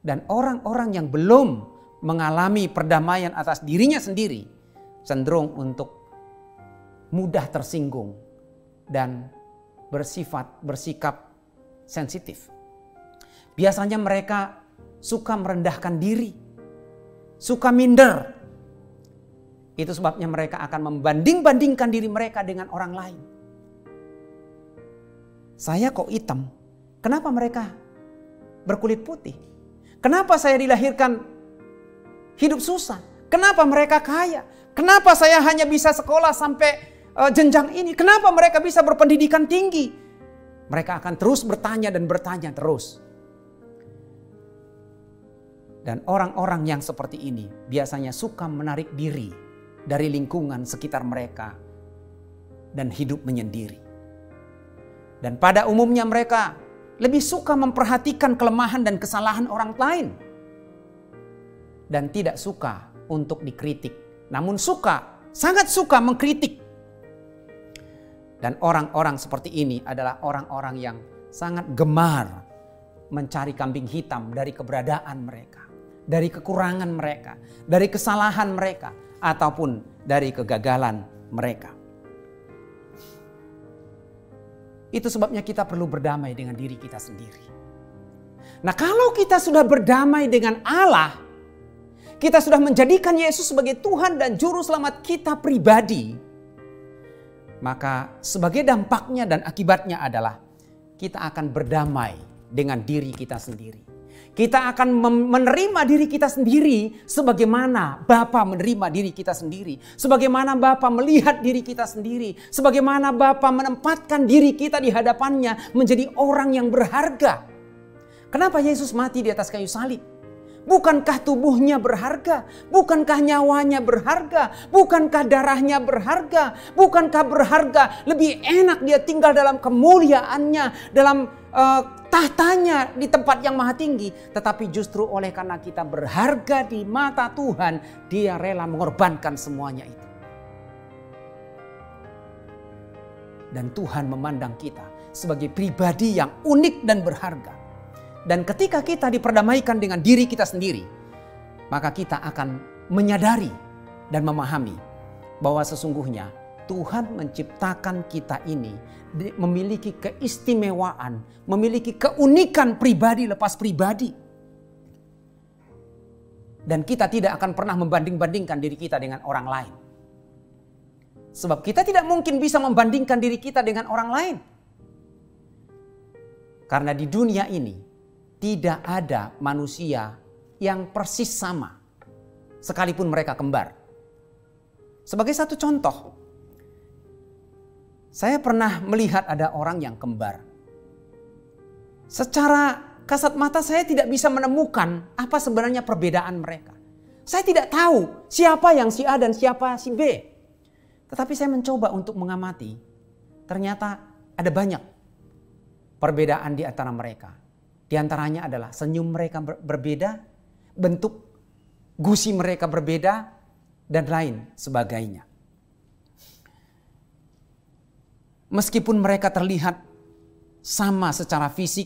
A: Dan orang-orang yang belum mengalami perdamaian atas dirinya sendiri, cenderung untuk mudah tersinggung dan bersikap sensitif. Biasanya mereka suka merendahkan diri, suka minder. Itu sebabnya mereka akan membanding-bandingkan diri mereka dengan orang lain. Saya kok hitam, kenapa mereka berkulit putih? Kenapa saya dilahirkan hidup susah? Kenapa mereka kaya? Kenapa saya hanya bisa sekolah sampai jenjang ini? Kenapa mereka bisa berpendidikan tinggi? Mereka akan terus bertanya dan bertanya terus. Dan orang-orang yang seperti ini biasanya suka menarik diri dari lingkungan sekitar mereka dan hidup menyendiri. Dan pada umumnya mereka lebih suka memperhatikan kelemahan dan kesalahan orang lain. Dan tidak suka untuk dikritik. Namun sangat suka mengkritik. Dan orang-orang seperti ini adalah orang-orang yang sangat gemar mencari kambing hitam dari keberadaan mereka. Dari kekurangan mereka, dari kesalahan mereka, ataupun dari kegagalan mereka. Itu sebabnya kita perlu berdamai dengan diri kita sendiri. Nah, kalau kita sudah berdamai dengan Allah, kita sudah menjadikan Yesus sebagai Tuhan dan Juru Selamat kita pribadi, maka sebagai dampaknya dan akibatnya adalah kita akan berdamai dengan diri kita sendiri. Kita akan menerima diri kita sendiri sebagaimana Bapa menerima diri kita sendiri. Sebagaimana Bapa melihat diri kita sendiri. Sebagaimana Bapa menempatkan diri kita di hadapannya menjadi orang yang berharga. Kenapa Yesus mati di atas kayu salib? Bukankah tubuhnya berharga? Bukankah nyawanya berharga? Bukankah darahnya berharga? Bukankah berharga? Lebih enak dia tinggal dalam kemuliaannya, dalam tahtanya di tempat yang maha tinggi. Tetapi justru oleh karena kita berharga di mata Tuhan, dia rela mengorbankan semuanya itu. Dan Tuhan memandang kita sebagai pribadi yang unik dan berharga. Dan ketika kita diperdamaikan dengan diri kita sendiri, maka kita akan menyadari dan memahami bahwa sesungguhnya Tuhan menciptakan kita ini memiliki keistimewaan, memiliki keunikan pribadi lepas pribadi. Dan kita tidak akan pernah membanding-bandingkan diri kita dengan orang lain. Sebab kita tidak mungkin bisa membandingkan diri kita dengan orang lain. Karena di dunia ini tidak ada manusia yang persis sama, sekalipun mereka kembar. Sebagai satu contoh, saya pernah melihat ada orang yang kembar. Secara kasat mata saya tidak bisa menemukan apa sebenarnya perbedaan mereka. Saya tidak tahu siapa yang si A dan siapa si B. Tetapi saya mencoba untuk mengamati, ternyata ada banyak perbedaan di antara mereka. Di antaranya adalah senyum mereka berbeda, bentuk gusi mereka berbeda, dan lain sebagainya. Meskipun mereka terlihat sama secara fisik,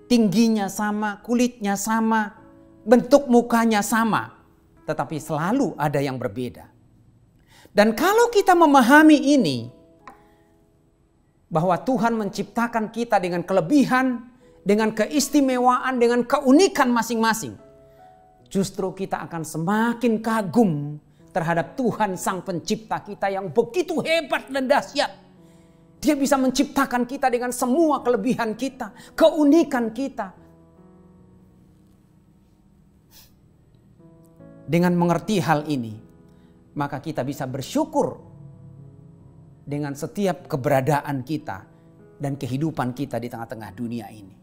A: tingginya sama, kulitnya sama, bentuk mukanya sama, tetapi selalu ada yang berbeda. Dan kalau kita memahami ini, bahwa Tuhan menciptakan kita dengan kelebihan, dengan keistimewaan, dengan keunikan masing-masing, justru kita akan semakin kagum terhadap Tuhan Sang Pencipta kita yang begitu hebat dan dahsyat. Dia bisa menciptakan kita dengan semua kelebihan kita, keunikan kita. Dengan mengerti hal ini, maka kita bisa bersyukur dengan setiap keberadaan kita dan kehidupan kita di tengah-tengah dunia ini.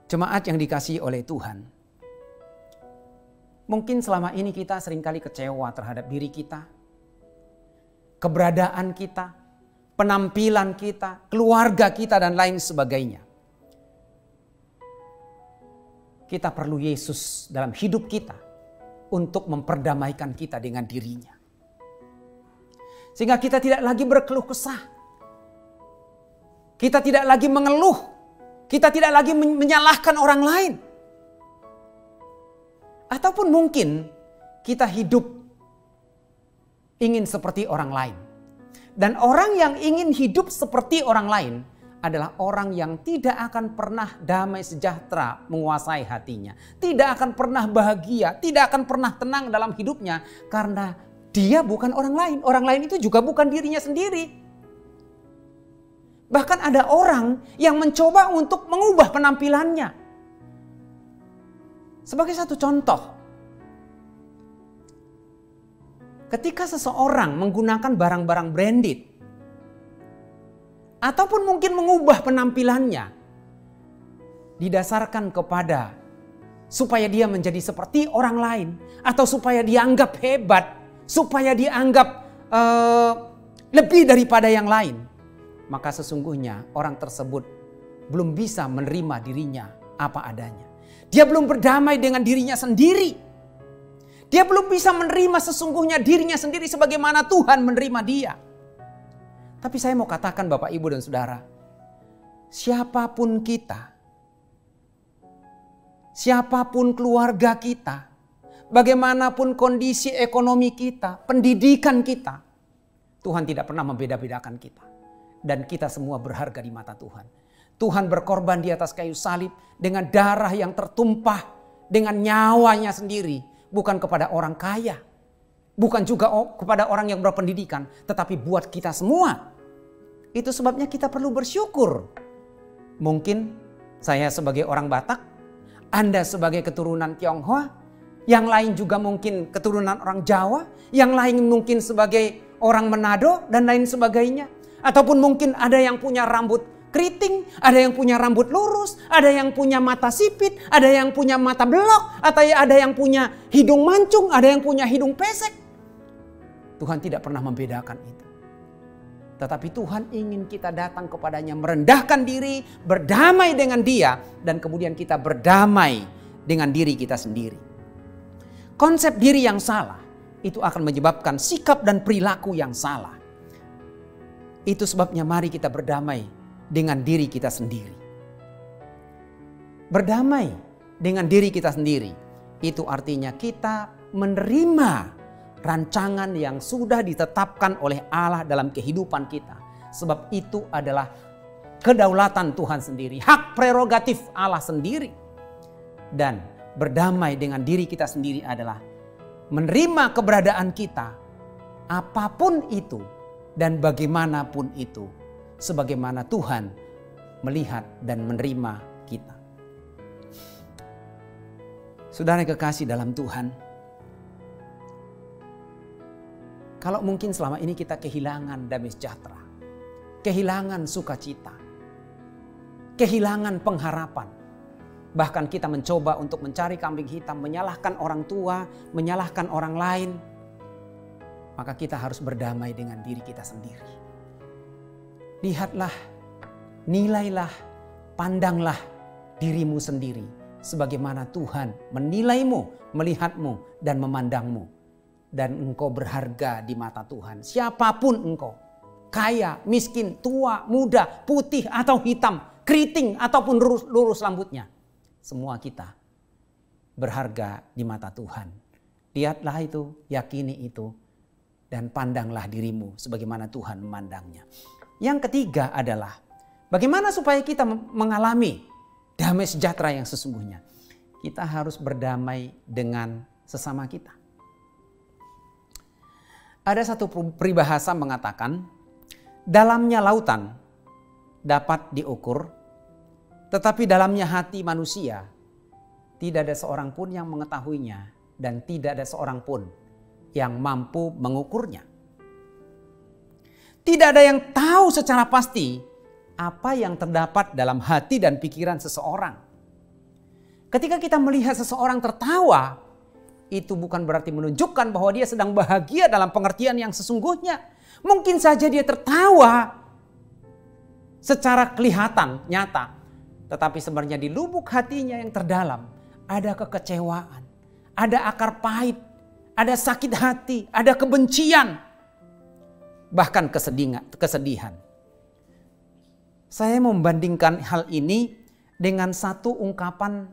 A: Jemaat yang dikasihi oleh Tuhan, mungkin selama ini kita seringkali kecewa terhadap diri kita, keberadaan kita, penampilan kita, keluarga kita, dan lain sebagainya. Kita perlu Yesus dalam hidup kita untuk memperdamaikan kita dengan dirinya. Sehingga kita tidak lagi berkeluh kesah. Kita tidak lagi mengeluh. Kita tidak lagi menyalahkan orang lain. Ataupun mungkin kita hidup ingin seperti orang lain. Dan orang yang ingin hidup seperti orang lain adalah orang yang tidak akan pernah damai sejahtera menguasai hatinya. Tidak akan pernah bahagia, tidak akan pernah tenang dalam hidupnya karena dia bukan orang lain. Orang lain itu juga bukan dirinya sendiri. Bahkan ada orang yang mencoba untuk mengubah penampilannya. Sebagai satu contoh, ketika seseorang menggunakan barang-barang branded, ataupun mungkin mengubah penampilannya, didasarkan kepada supaya dia menjadi seperti orang lain, atau supaya dianggap hebat, supaya dianggap lebih daripada yang lain, maka sesungguhnya orang tersebut belum bisa menerima dirinya apa adanya. Dia belum berdamai dengan dirinya sendiri. Dia belum bisa menerima sesungguhnya dirinya sendiri sebagaimana Tuhan menerima dia. Tapi saya mau katakan Bapak, Ibu, dan Saudara, siapapun kita, siapapun keluarga kita, bagaimanapun kondisi ekonomi kita, pendidikan kita, Tuhan tidak pernah membeda-bedakan kita. Dan kita semua berharga di mata Tuhan. Tuhan berkorban di atas kayu salib dengan darah yang tertumpah, dengan nyawanya sendiri. Bukan kepada orang kaya, bukan juga kepada orang yang berpendidikan, tetapi buat kita semua. Itu sebabnya kita perlu bersyukur. Mungkin saya sebagai orang Batak, Anda sebagai keturunan Tionghoa, yang lain juga mungkin keturunan orang Jawa, yang lain mungkin sebagai orang Manado dan lain sebagainya. Ataupun mungkin ada yang punya rambut keriting, ada yang punya rambut lurus, ada yang punya mata sipit, ada yang punya mata belok, atau ada yang punya hidung mancung, ada yang punya hidung pesek. Tuhan tidak pernah membedakan itu. Tetapi Tuhan ingin kita datang kepadanya, merendahkan diri, berdamai dengan Dia, dan kemudian kita berdamai dengan diri kita sendiri. Konsep diri yang salah itu akan menyebabkan sikap dan perilaku yang salah. Itu sebabnya mari kita berdamai dengan diri kita sendiri. Berdamai dengan diri kita sendiri, itu artinya kita menerima rancangan yang sudah ditetapkan oleh Allah dalam kehidupan kita. Sebab itu adalah kedaulatan Tuhan sendiri, hak prerogatif Allah sendiri. Dan berdamai dengan diri kita sendiri adalah menerima keberadaan kita, apapun itu dan bagaimanapun itu, sebagaimana Tuhan melihat dan menerima kita. Saudara yang kekasih dalam Tuhan, kalau mungkin selama ini kita kehilangan damai sejahtera, kehilangan sukacita, kehilangan pengharapan, bahkan kita mencoba untuk mencari kambing hitam, menyalahkan orang tua, menyalahkan orang lain, maka kita harus berdamai dengan diri kita sendiri. Lihatlah, nilailah, pandanglah dirimu sendiri sebagaimana Tuhan menilaimu, melihatmu, dan memandangmu. Dan engkau berharga di mata Tuhan. Siapapun engkau, kaya, miskin, tua, muda, putih atau hitam, keriting ataupun lurus rambutnya, semua kita berharga di mata Tuhan. Lihatlah itu, yakini itu, dan pandanglah dirimu sebagaimana Tuhan memandangnya. Yang ketiga adalah bagaimana supaya kita mengalami damai sejahtera yang sesungguhnya. Kita harus berdamai dengan sesama kita. Ada satu peribahasa mengatakan, dalamnya lautan dapat diukur, tetapi dalamnya hati manusia tidak ada seorang pun yang mengetahuinya dan tidak ada seorang pun yang mampu mengukurnya. Tidak ada yang tahu secara pasti apa yang terdapat dalam hati dan pikiran seseorang. Ketika kita melihat seseorang tertawa, itu bukan berarti menunjukkan bahwa dia sedang bahagia dalam pengertian yang sesungguhnya. Mungkin saja dia tertawa secara kelihatan, nyata. Tetapi sebenarnya di lubuk hatinya yang terdalam ada kekecewaan, ada akar pahit, ada sakit hati, ada kebencian, bahkan kesedihan. Saya membandingkan hal ini dengan satu ungkapan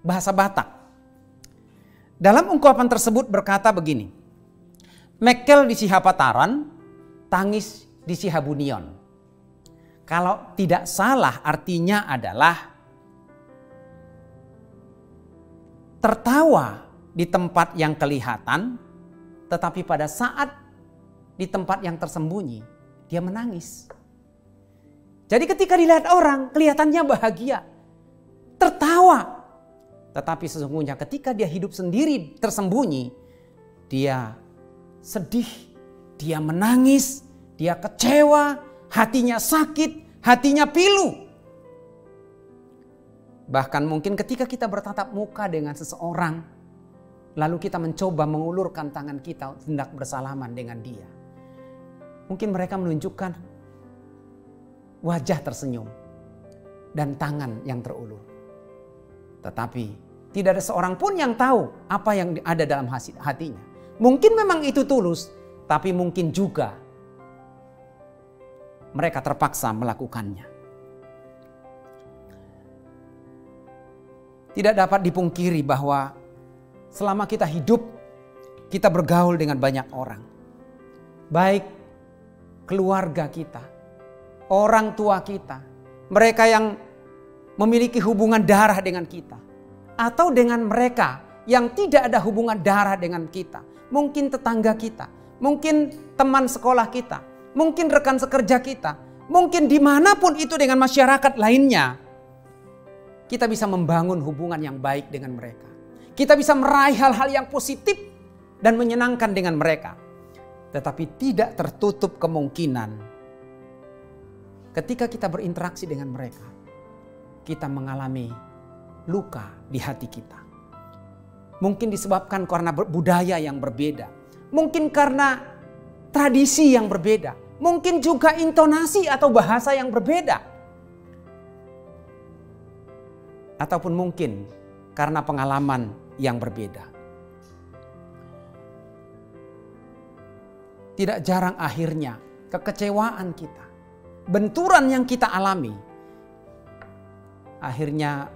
A: bahasa Batak. Dalam ungkapan tersebut berkata begini, Mekel di Sihapataran, tangis di Sihabunion. Kalau tidak salah artinya adalah tertawa di tempat yang kelihatan, tetapi pada saat di tempat yang tersembunyi, dia menangis. Jadi ketika dilihat orang, kelihatannya bahagia, tertawa. Tetapi sesungguhnya ketika dia hidup sendiri tersembunyi, dia sedih, dia menangis, dia kecewa, hatinya sakit, hatinya pilu. Bahkan mungkin ketika kita bertatap muka dengan seseorang, lalu kita mencoba mengulurkan tangan kita hendak bersalaman dengan dia. Mungkin mereka menunjukkan wajah tersenyum dan tangan yang terulur. Tetapi tidak ada seorang pun yang tahu apa yang ada dalam hatinya. Mungkin memang itu tulus, tapi mungkin juga mereka terpaksa melakukannya. Tidak dapat dipungkiri bahwa selama kita hidup, kita bergaul dengan banyak orang. Baik keluarga kita, orang tua kita, mereka yang memiliki hubungan darah dengan kita, atau dengan mereka yang tidak ada hubungan darah dengan kita. Mungkin tetangga kita, mungkin teman sekolah kita, mungkin rekan sekerja kita, mungkin dimanapun itu dengan masyarakat lainnya. Kita bisa membangun hubungan yang baik dengan mereka. Kita bisa meraih hal-hal yang positif dan menyenangkan dengan mereka. Tetapi tidak tertutup kemungkinan ketika kita berinteraksi dengan mereka, kita mengalami luka di hati kita. Mungkin disebabkan karena budaya yang berbeda. Mungkin karena tradisi yang berbeda. Mungkin juga intonasi atau bahasa yang berbeda. Ataupun mungkin karena pengalaman yang berbeda. Tidak jarang akhirnya kekecewaan kita, benturan yang kita alami, akhirnya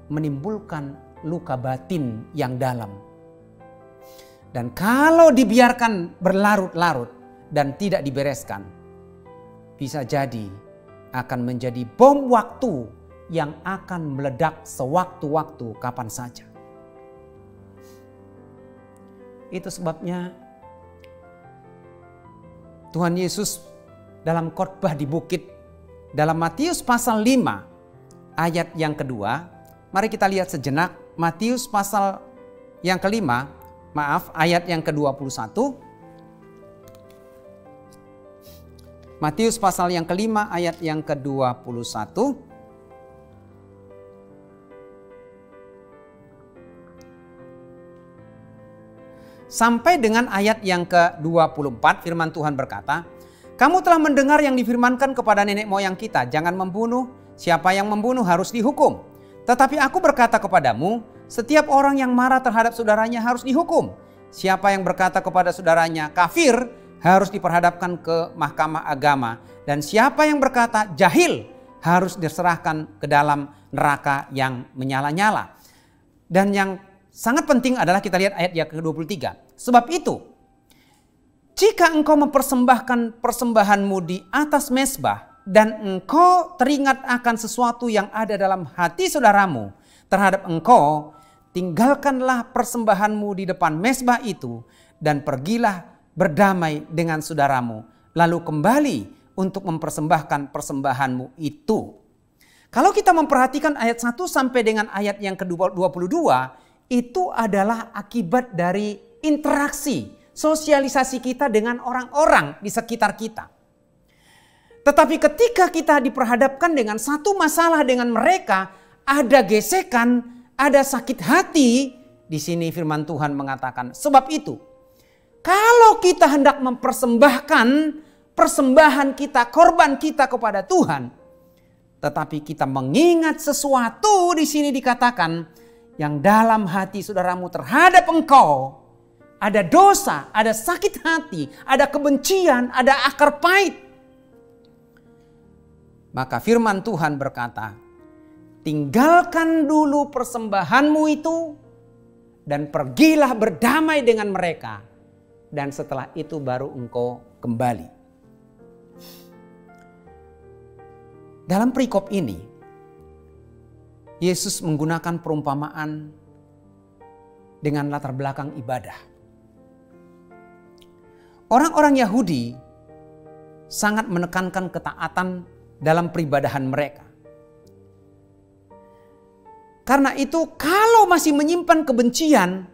A: menimbulkan luka batin yang dalam. Dan kalau dibiarkan berlarut-larut dan tidak dibereskan, bisa jadi akan menjadi bom waktu yang akan meledak sewaktu-waktu kapan saja. Itu sebabnya Tuhan Yesus dalam khotbah di bukit, dalam Matius pasal 5 ayat yang kedua, mari kita lihat sejenak Matius pasal yang kelima, ayat yang ke-21. Matius pasal yang kelima ayat yang ke-21. Sampai dengan ayat yang ke-24 firman Tuhan berkata, kamu telah mendengar yang difirmankan kepada nenek moyang kita, jangan membunuh, siapa yang membunuh harus dihukum. Tetapi aku berkata kepadamu, setiap orang yang marah terhadap saudaranya harus dihukum. Siapa yang berkata kepada saudaranya kafir harus diperhadapkan ke mahkamah agama. Dan siapa yang berkata jahil harus diserahkan ke dalam neraka yang menyala-nyala. Dan yang sangat penting adalah kita lihat ayat yang ke-23. Sebab itu, jika engkau mempersembahkan persembahanmu di atas mezbah dan engkau teringat akan sesuatu yang ada dalam hati saudaramu terhadap engkau, tinggalkanlah persembahanmu di depan mezbah itu dan pergilah berdamai dengan saudaramu, lalu kembali untuk mempersembahkan persembahanmu itu. Kalau kita memperhatikan ayat 1 sampai dengan ayat yang ke-22, itu adalah akibat dari interaksi, sosialisasi kita dengan orang-orang di sekitar kita. Tetapi ketika kita diperhadapkan dengan satu masalah dengan mereka, ada gesekan, ada sakit hati, di sini firman Tuhan mengatakan, sebab itu, kalau kita hendak mempersembahkan persembahan kita, korban kita kepada Tuhan, tetapi kita mengingat sesuatu di sini dikatakan, yang dalam hati saudaramu terhadap engkau, ada dosa, ada sakit hati, ada kebencian, ada akar pahit. Maka firman Tuhan berkata, tinggalkan dulu persembahanmu itu dan pergilah berdamai dengan mereka, dan setelah itu baru engkau kembali. Dalam perikop ini, Yesus menggunakan perumpamaan dengan latar belakang ibadah. Orang-orang Yahudi sangat menekankan ketaatan dalam peribadahan mereka. Karena itu kalau masih menyimpan kebencian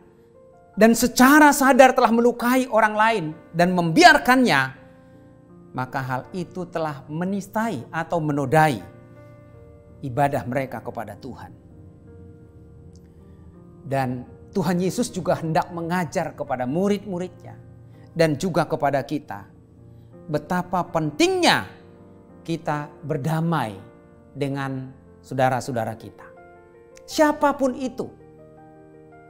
A: dan secara sadar telah melukai orang lain dan membiarkannya, maka hal itu telah menistai atau menodai ibadah mereka kepada Tuhan. Dan Tuhan Yesus juga hendak mengajar kepada murid-muridnya dan juga kepada kita betapa pentingnya kita berdamai dengan saudara-saudara kita. Siapapun itu,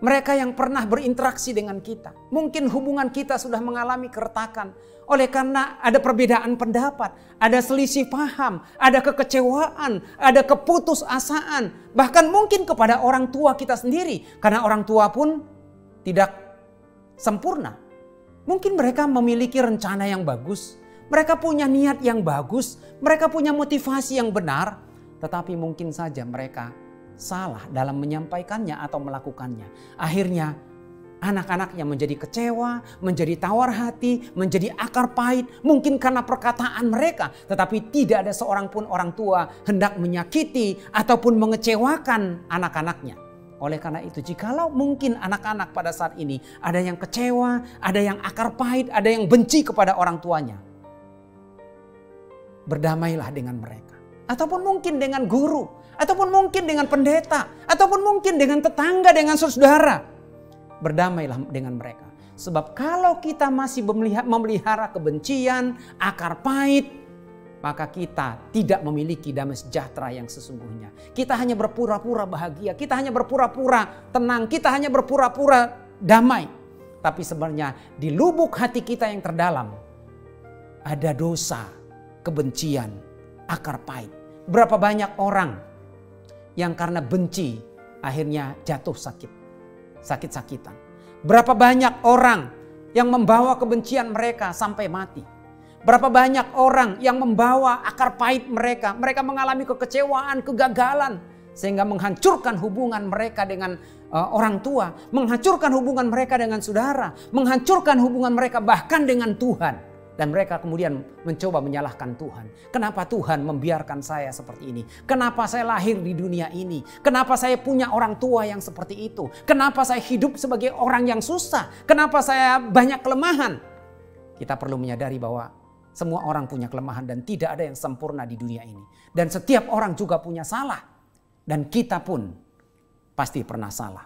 A: mereka yang pernah berinteraksi dengan kita, mungkin hubungan kita sudah mengalami keretakan oleh karena ada perbedaan pendapat, ada selisih paham, ada kekecewaan, ada keputusasaan, bahkan mungkin kepada orang tua kita sendiri, karena orang tua pun tidak sempurna. Mungkin mereka memiliki rencana yang bagus, mereka punya niat yang bagus, mereka punya motivasi yang benar, tetapi mungkin saja mereka salah dalam menyampaikannya atau melakukannya. Akhirnya anak-anaknya menjadi kecewa, menjadi tawar hati, menjadi akar pahit. Mungkin karena perkataan mereka, tetapi tidak ada seorang pun orang tua hendak menyakiti ataupun mengecewakan anak-anaknya. Oleh karena itu, jikalau mungkin anak-anak pada saat ini ada yang kecewa, ada yang akar pahit, ada yang benci kepada orang tuanya, berdamailah dengan mereka. Ataupun mungkin dengan guru, ataupun mungkin dengan pendeta, ataupun mungkin dengan tetangga, dengan saudara. Berdamailah dengan mereka. Sebab kalau kita masih memelihara kebencian, akar pahit, maka kita tidak memiliki damai sejahtera yang sesungguhnya. Kita hanya berpura-pura bahagia, kita hanya berpura-pura tenang, kita hanya berpura-pura damai. Tapi sebenarnya di lubuk hati kita yang terdalam ada dosa, kebencian, akar pahit. Berapa banyak orang yang karena benci akhirnya jatuh sakit-sakitan. Berapa banyak orang yang membawa kebencian mereka sampai mati. Berapa banyak orang yang membawa akar pahit mereka. Mereka mengalami kekecewaan, kegagalan, sehingga menghancurkan hubungan mereka dengan orang tua, menghancurkan hubungan mereka dengan saudara, menghancurkan hubungan mereka bahkan dengan Tuhan. Dan mereka kemudian mencoba menyalahkan Tuhan. Kenapa Tuhan membiarkan saya seperti ini? Kenapa saya lahir di dunia ini? Kenapa saya punya orang tua yang seperti itu? Kenapa saya hidup sebagai orang yang susah? Kenapa saya banyak kelemahan? Kita perlu menyadari bahwa semua orang punya kelemahan dan tidak ada yang sempurna di dunia ini. Dan setiap orang juga punya salah. Dan kita pun pasti pernah salah.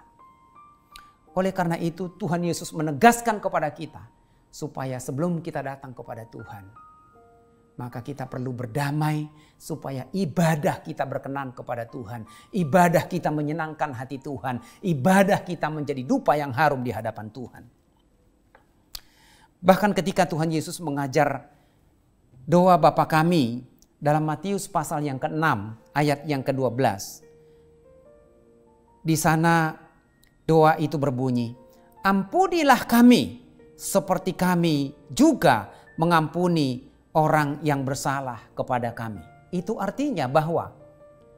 A: Oleh karena itu Tuhan Yesus menegaskan kepada kita, supaya sebelum kita datang kepada Tuhan, maka kita perlu berdamai supaya ibadah kita berkenan kepada Tuhan. Ibadah kita menyenangkan hati Tuhan. Ibadah kita menjadi dupa yang harum di hadapan Tuhan. Bahkan ketika Tuhan Yesus mengajar doa Bapa kami dalam Matius pasal yang ke-6 ayat yang ke-12. Di sana doa itu berbunyi, ampunilah kami seperti kami juga mengampuni orang yang bersalah kepada kami. Itu artinya bahwa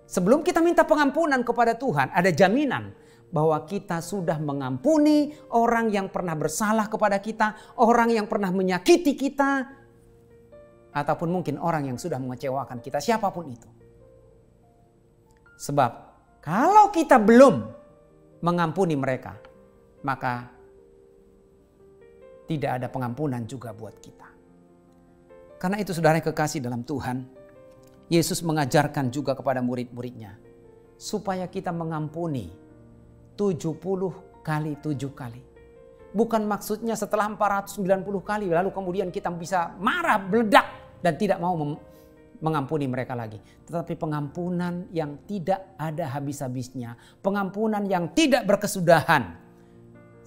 A: sebelum kita minta pengampunan kepada Tuhan, ada jaminan bahwa kita sudah mengampuni orang yang pernah bersalah kepada kita, orang yang pernah menyakiti kita, ataupun mungkin orang yang sudah mengecewakan kita, siapapun itu. Sebab kalau kita belum mengampuni mereka, maka tidak ada pengampunan juga buat kita. Karena itu saudara yang kekasih dalam Tuhan, Yesus mengajarkan juga kepada murid-muridnya supaya kita mengampuni 70 kali 7 kali. Bukan maksudnya setelah 490 kali lalu kemudian kita bisa marah, meledak dan tidak mau mengampuni mereka lagi. Tetapi pengampunan yang tidak ada habis-habisnya, pengampunan yang tidak berkesudahan,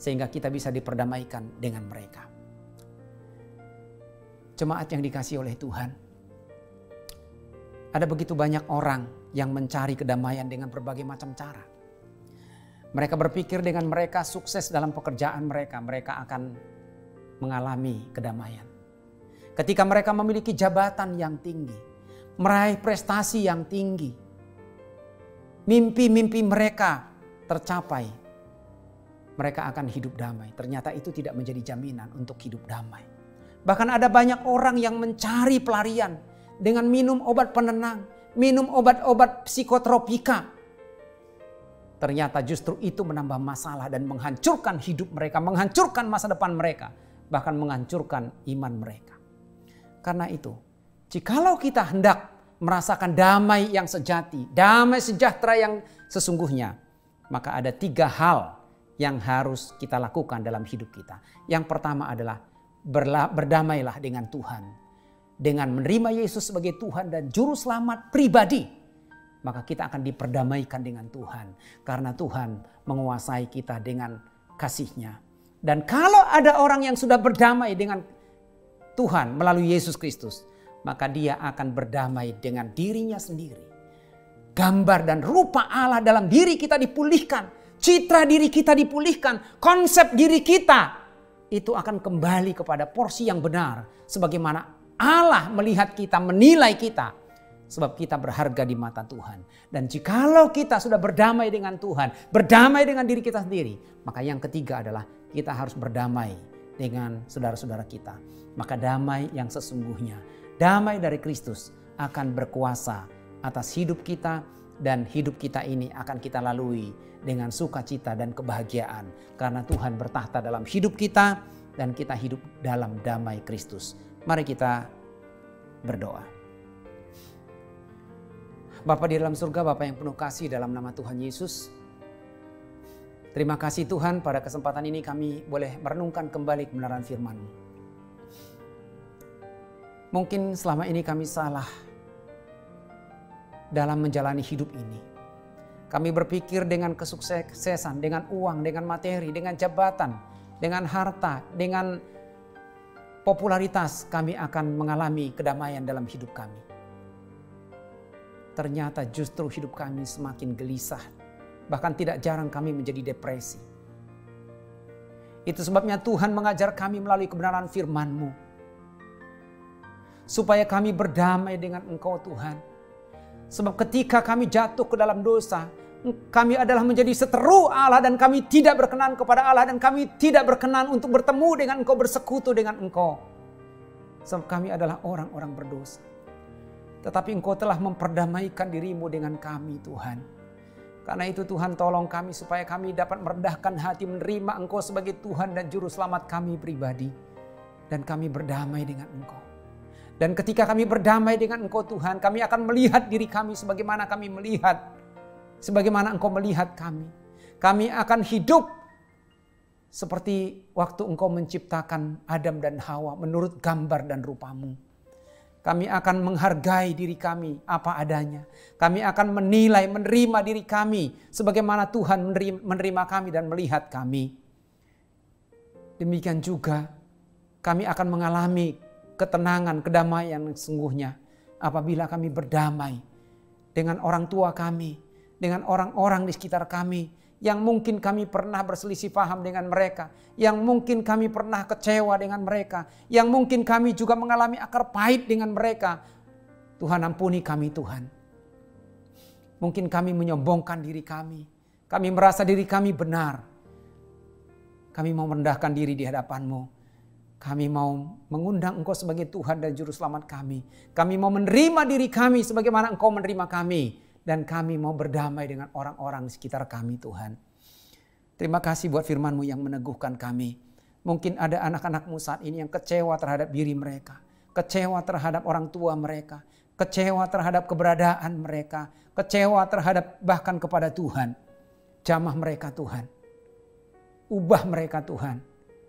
A: sehingga kita bisa diperdamaikan dengan mereka. Jemaat yang dikasihi oleh Tuhan, ada begitu banyak orang yang mencari kedamaian dengan berbagai macam cara. Mereka berpikir dengan mereka sukses dalam pekerjaan mereka, mereka akan mengalami kedamaian. Ketika mereka memiliki jabatan yang tinggi, meraih prestasi yang tinggi, mimpi-mimpi mereka tercapai, mereka akan hidup damai. Ternyata itu tidak menjadi jaminan untuk hidup damai. Bahkan ada banyak orang yang mencari pelarian dengan minum obat penenang, minum obat-obat psikotropika. Ternyata justru itu menambah masalah dan menghancurkan hidup mereka, menghancurkan masa depan mereka, bahkan menghancurkan iman mereka. Karena itu, jikalau kita hendak merasakan damai yang sejati, damai sejahtera yang sesungguhnya, maka ada 3 hal yang harus kita lakukan dalam hidup kita. Yang pertama adalah berdamailah dengan Tuhan. Dengan menerima Yesus sebagai Tuhan dan Juru Selamat pribadi, maka kita akan diperdamaikan dengan Tuhan. Karena Tuhan menguasai kita dengan kasih-Nya. Dan kalau ada orang yang sudah berdamai dengan Tuhan melalui Yesus Kristus, maka dia akan berdamai dengan dirinya sendiri. Gambar dan rupa Allah dalam diri kita dipulihkan. Citra diri kita dipulihkan. Konsep diri kita itu akan kembali kepada porsi yang benar. Sebagaimana Allah melihat kita, menilai kita. Sebab kita berharga di mata Tuhan. Dan jikalau kita sudah berdamai dengan Tuhan, berdamai dengan diri kita sendiri, maka yang ketiga adalah kita harus berdamai dengan saudara-saudara kita. Maka damai yang sesungguhnya, damai dari Kristus akan berkuasa atas hidup kita, dan hidup kita ini akan kita lalui dengan sukacita dan kebahagiaan. Karena Tuhan bertahta dalam hidup kita dan kita hidup dalam damai Kristus. Mari kita berdoa. Bapa di dalam surga, Bapa yang penuh kasih, dalam nama Tuhan Yesus, terima kasih Tuhan, pada kesempatan ini kami boleh merenungkan kembali kebenaran firman-Mu. Mungkin selama ini kami salah dalam menjalani hidup ini. Kami berpikir dengan kesuksesan, dengan uang, dengan materi, dengan jabatan, dengan harta, dengan popularitas kami akan mengalami kedamaian dalam hidup kami. Ternyata justru hidup kami semakin gelisah. Bahkan tidak jarang kami menjadi depresi. Itu sebabnya Tuhan mengajar kami melalui kebenaran firman-Mu. Supaya kami berdamai dengan Engkau Tuhan. Sebab ketika kami jatuh ke dalam dosa, kami adalah menjadi seteru Allah dan kami tidak berkenan kepada Allah. Dan kami tidak berkenan untuk bertemu dengan Engkau, bersekutu dengan Engkau. Sebab kami adalah orang-orang berdosa. Tetapi Engkau telah memperdamaikan diri-Mu dengan kami Tuhan. Karena itu Tuhan, tolong kami supaya kami dapat merendahkan hati menerima Engkau sebagai Tuhan dan Juru Selamat kami pribadi. Dan kami berdamai dengan Engkau. Dan ketika kami berdamai dengan Engkau Tuhan, kami akan melihat diri kami sebagaimana kami melihat. Sebagaimana Engkau melihat kami. Kami akan hidup seperti waktu Engkau menciptakan Adam dan Hawa menurut gambar dan rupa-Mu. Kami akan menghargai diri kami apa adanya. Kami akan menilai, menerima diri kami sebagaimana Tuhan menerima kami dan melihat kami. Demikian juga kami akan mengalami ketenangan, kedamaian yang sesungguhnya apabila kami berdamai dengan orang tua kami, dengan orang-orang di sekitar kami, yang mungkin kami pernah berselisih paham dengan mereka, yang mungkin kami pernah kecewa dengan mereka, yang mungkin kami juga mengalami akar pahit dengan mereka. Tuhan, ampuni kami Tuhan. Mungkin kami menyombongkan diri kami merasa diri kami benar. Kami mau merendahkan diri di hadapan-Mu. Kami mau mengundang Engkau sebagai Tuhan dan Juru Selamat kami. Kami mau menerima diri kami sebagaimana Engkau menerima kami. Dan kami mau berdamai dengan orang-orang di sekitar kami Tuhan. Terima kasih buat firman-Mu yang meneguhkan kami. Mungkin ada anak-anak-Mu saat ini yang kecewa terhadap diri mereka. Kecewa terhadap orang tua mereka. Kecewa terhadap keberadaan mereka. Kecewa terhadap bahkan kepada Tuhan. Jamah mereka Tuhan. Ubah mereka Tuhan.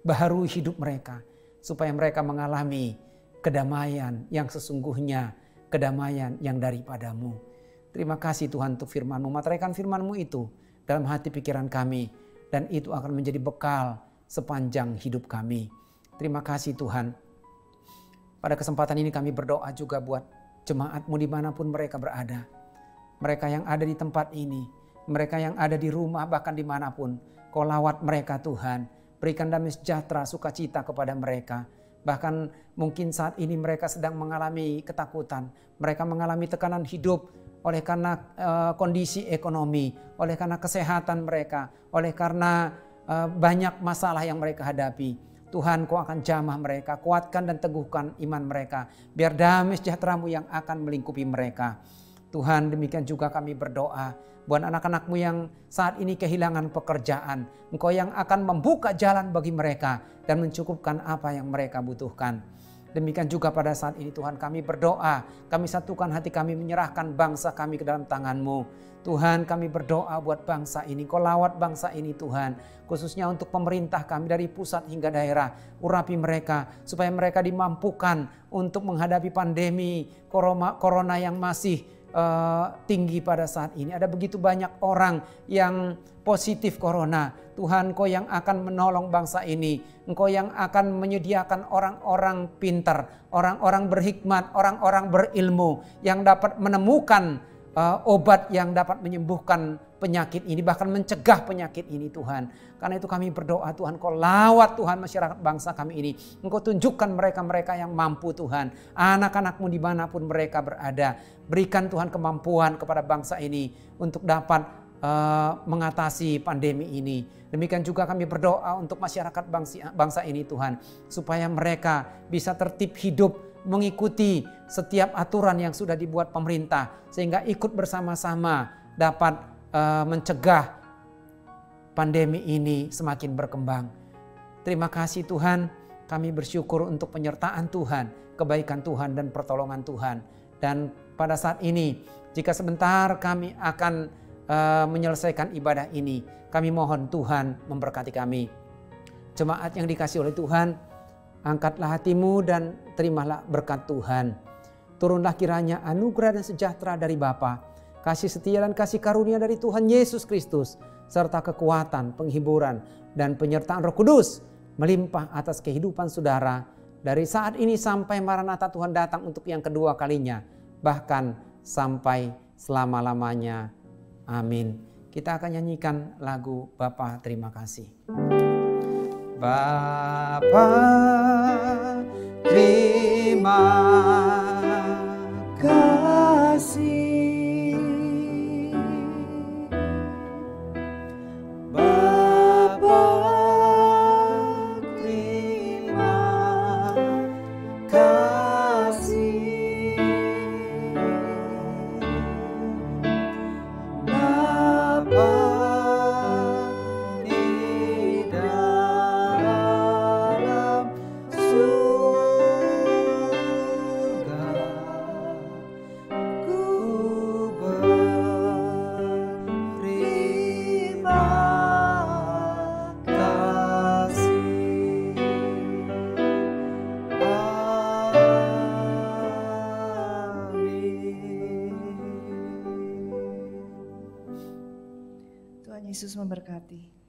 A: Baharui hidup mereka. Supaya mereka mengalami kedamaian yang sesungguhnya. Kedamaian yang daripada-Mu. Terima kasih Tuhan untuk firman-Mu. Materaikan firman-Mu itu dalam hati pikiran kami. Dan itu akan menjadi bekal sepanjang hidup kami. Terima kasih Tuhan. Pada kesempatan ini kami berdoa juga buat jemaat-Mu dimanapun mereka berada. Mereka yang ada di tempat ini. mereka yang ada di rumah bahkan dimanapun. Kau lawat mereka Tuhan, berikan damai sejahtera, sukacita kepada mereka. Bahkan mungkin saat ini mereka sedang mengalami ketakutan, mereka mengalami tekanan hidup oleh karena kondisi ekonomi, oleh karena kesehatan mereka, oleh karena banyak masalah yang mereka hadapi. Tuhan, Kau akan jamah mereka, kuatkan dan teguhkan iman mereka, biar damai sejahtera-Mu yang akan melingkupi mereka. Tuhan, demikian juga kami berdoa buat anak-anak-Mu yang saat ini kehilangan pekerjaan. Engkau yang akan membuka jalan bagi mereka dan mencukupkan apa yang mereka butuhkan. Demikian juga pada saat ini Tuhan, kami berdoa, kami satukan hati kami menyerahkan bangsa kami ke dalam tangan-Mu. Tuhan, kami berdoa buat bangsa ini, Kau lawat bangsa ini Tuhan, khususnya untuk pemerintah kami dari pusat hingga daerah. Urapi mereka supaya mereka dimampukan untuk menghadapi pandemi corona yang masih tinggi pada saat ini. Ada begitu banyak orang yang positif corona. Tuhan, Kau yang akan menolong bangsa ini. Engkau yang akan menyediakan orang-orang pintar, orang-orang berhikmat, orang-orang berilmu yang dapat menemukan obat yang dapat menyembuhkan penyakit ini, bahkan mencegah penyakit ini Tuhan. Karena itu kami berdoa Tuhan, Kau lawat Tuhan masyarakat bangsa kami ini. Engkau tunjukkan mereka-mereka yang mampu Tuhan. Anak-anak-Mu dimanapun mereka berada. Berikan Tuhan kemampuan kepada bangsa ini untuk dapat mengatasi pandemi ini. Demikian juga kami berdoa untuk masyarakat bangsa ini Tuhan. Supaya mereka bisa tertib hidup, mengikuti setiap aturan yang sudah dibuat pemerintah. Sehingga ikut bersama-sama dapat mencegah pandemi ini semakin berkembang. Terima kasih Tuhan, kami bersyukur untuk penyertaan Tuhan, kebaikan Tuhan dan pertolongan Tuhan. Dan pada saat ini, jika sebentar kami akan menyelesaikan ibadah ini, kami mohon Tuhan memberkati kami. Jemaat yang dikasihi oleh Tuhan, angkatlah hatimu dan terimalah berkat Tuhan. Turunlah kiranya anugerah dan sejahtera dari Bapa, kasih setia dan kasih karunia dari Tuhan Yesus Kristus, serta kekuatan, penghiburan, dan penyertaan Roh Kudus melimpah atas kehidupan saudara dari saat ini sampai Maranatha Tuhan datang untuk yang kedua kalinya, bahkan sampai selama-lamanya. Amin. Kita akan nyanyikan lagu Bapa Terima Kasih. Bapa terima kasih, Bapa terima kasih, Bapa di dalam surga, ku berterima kasih. Amin.
B: Tuhan Yesus memberkati.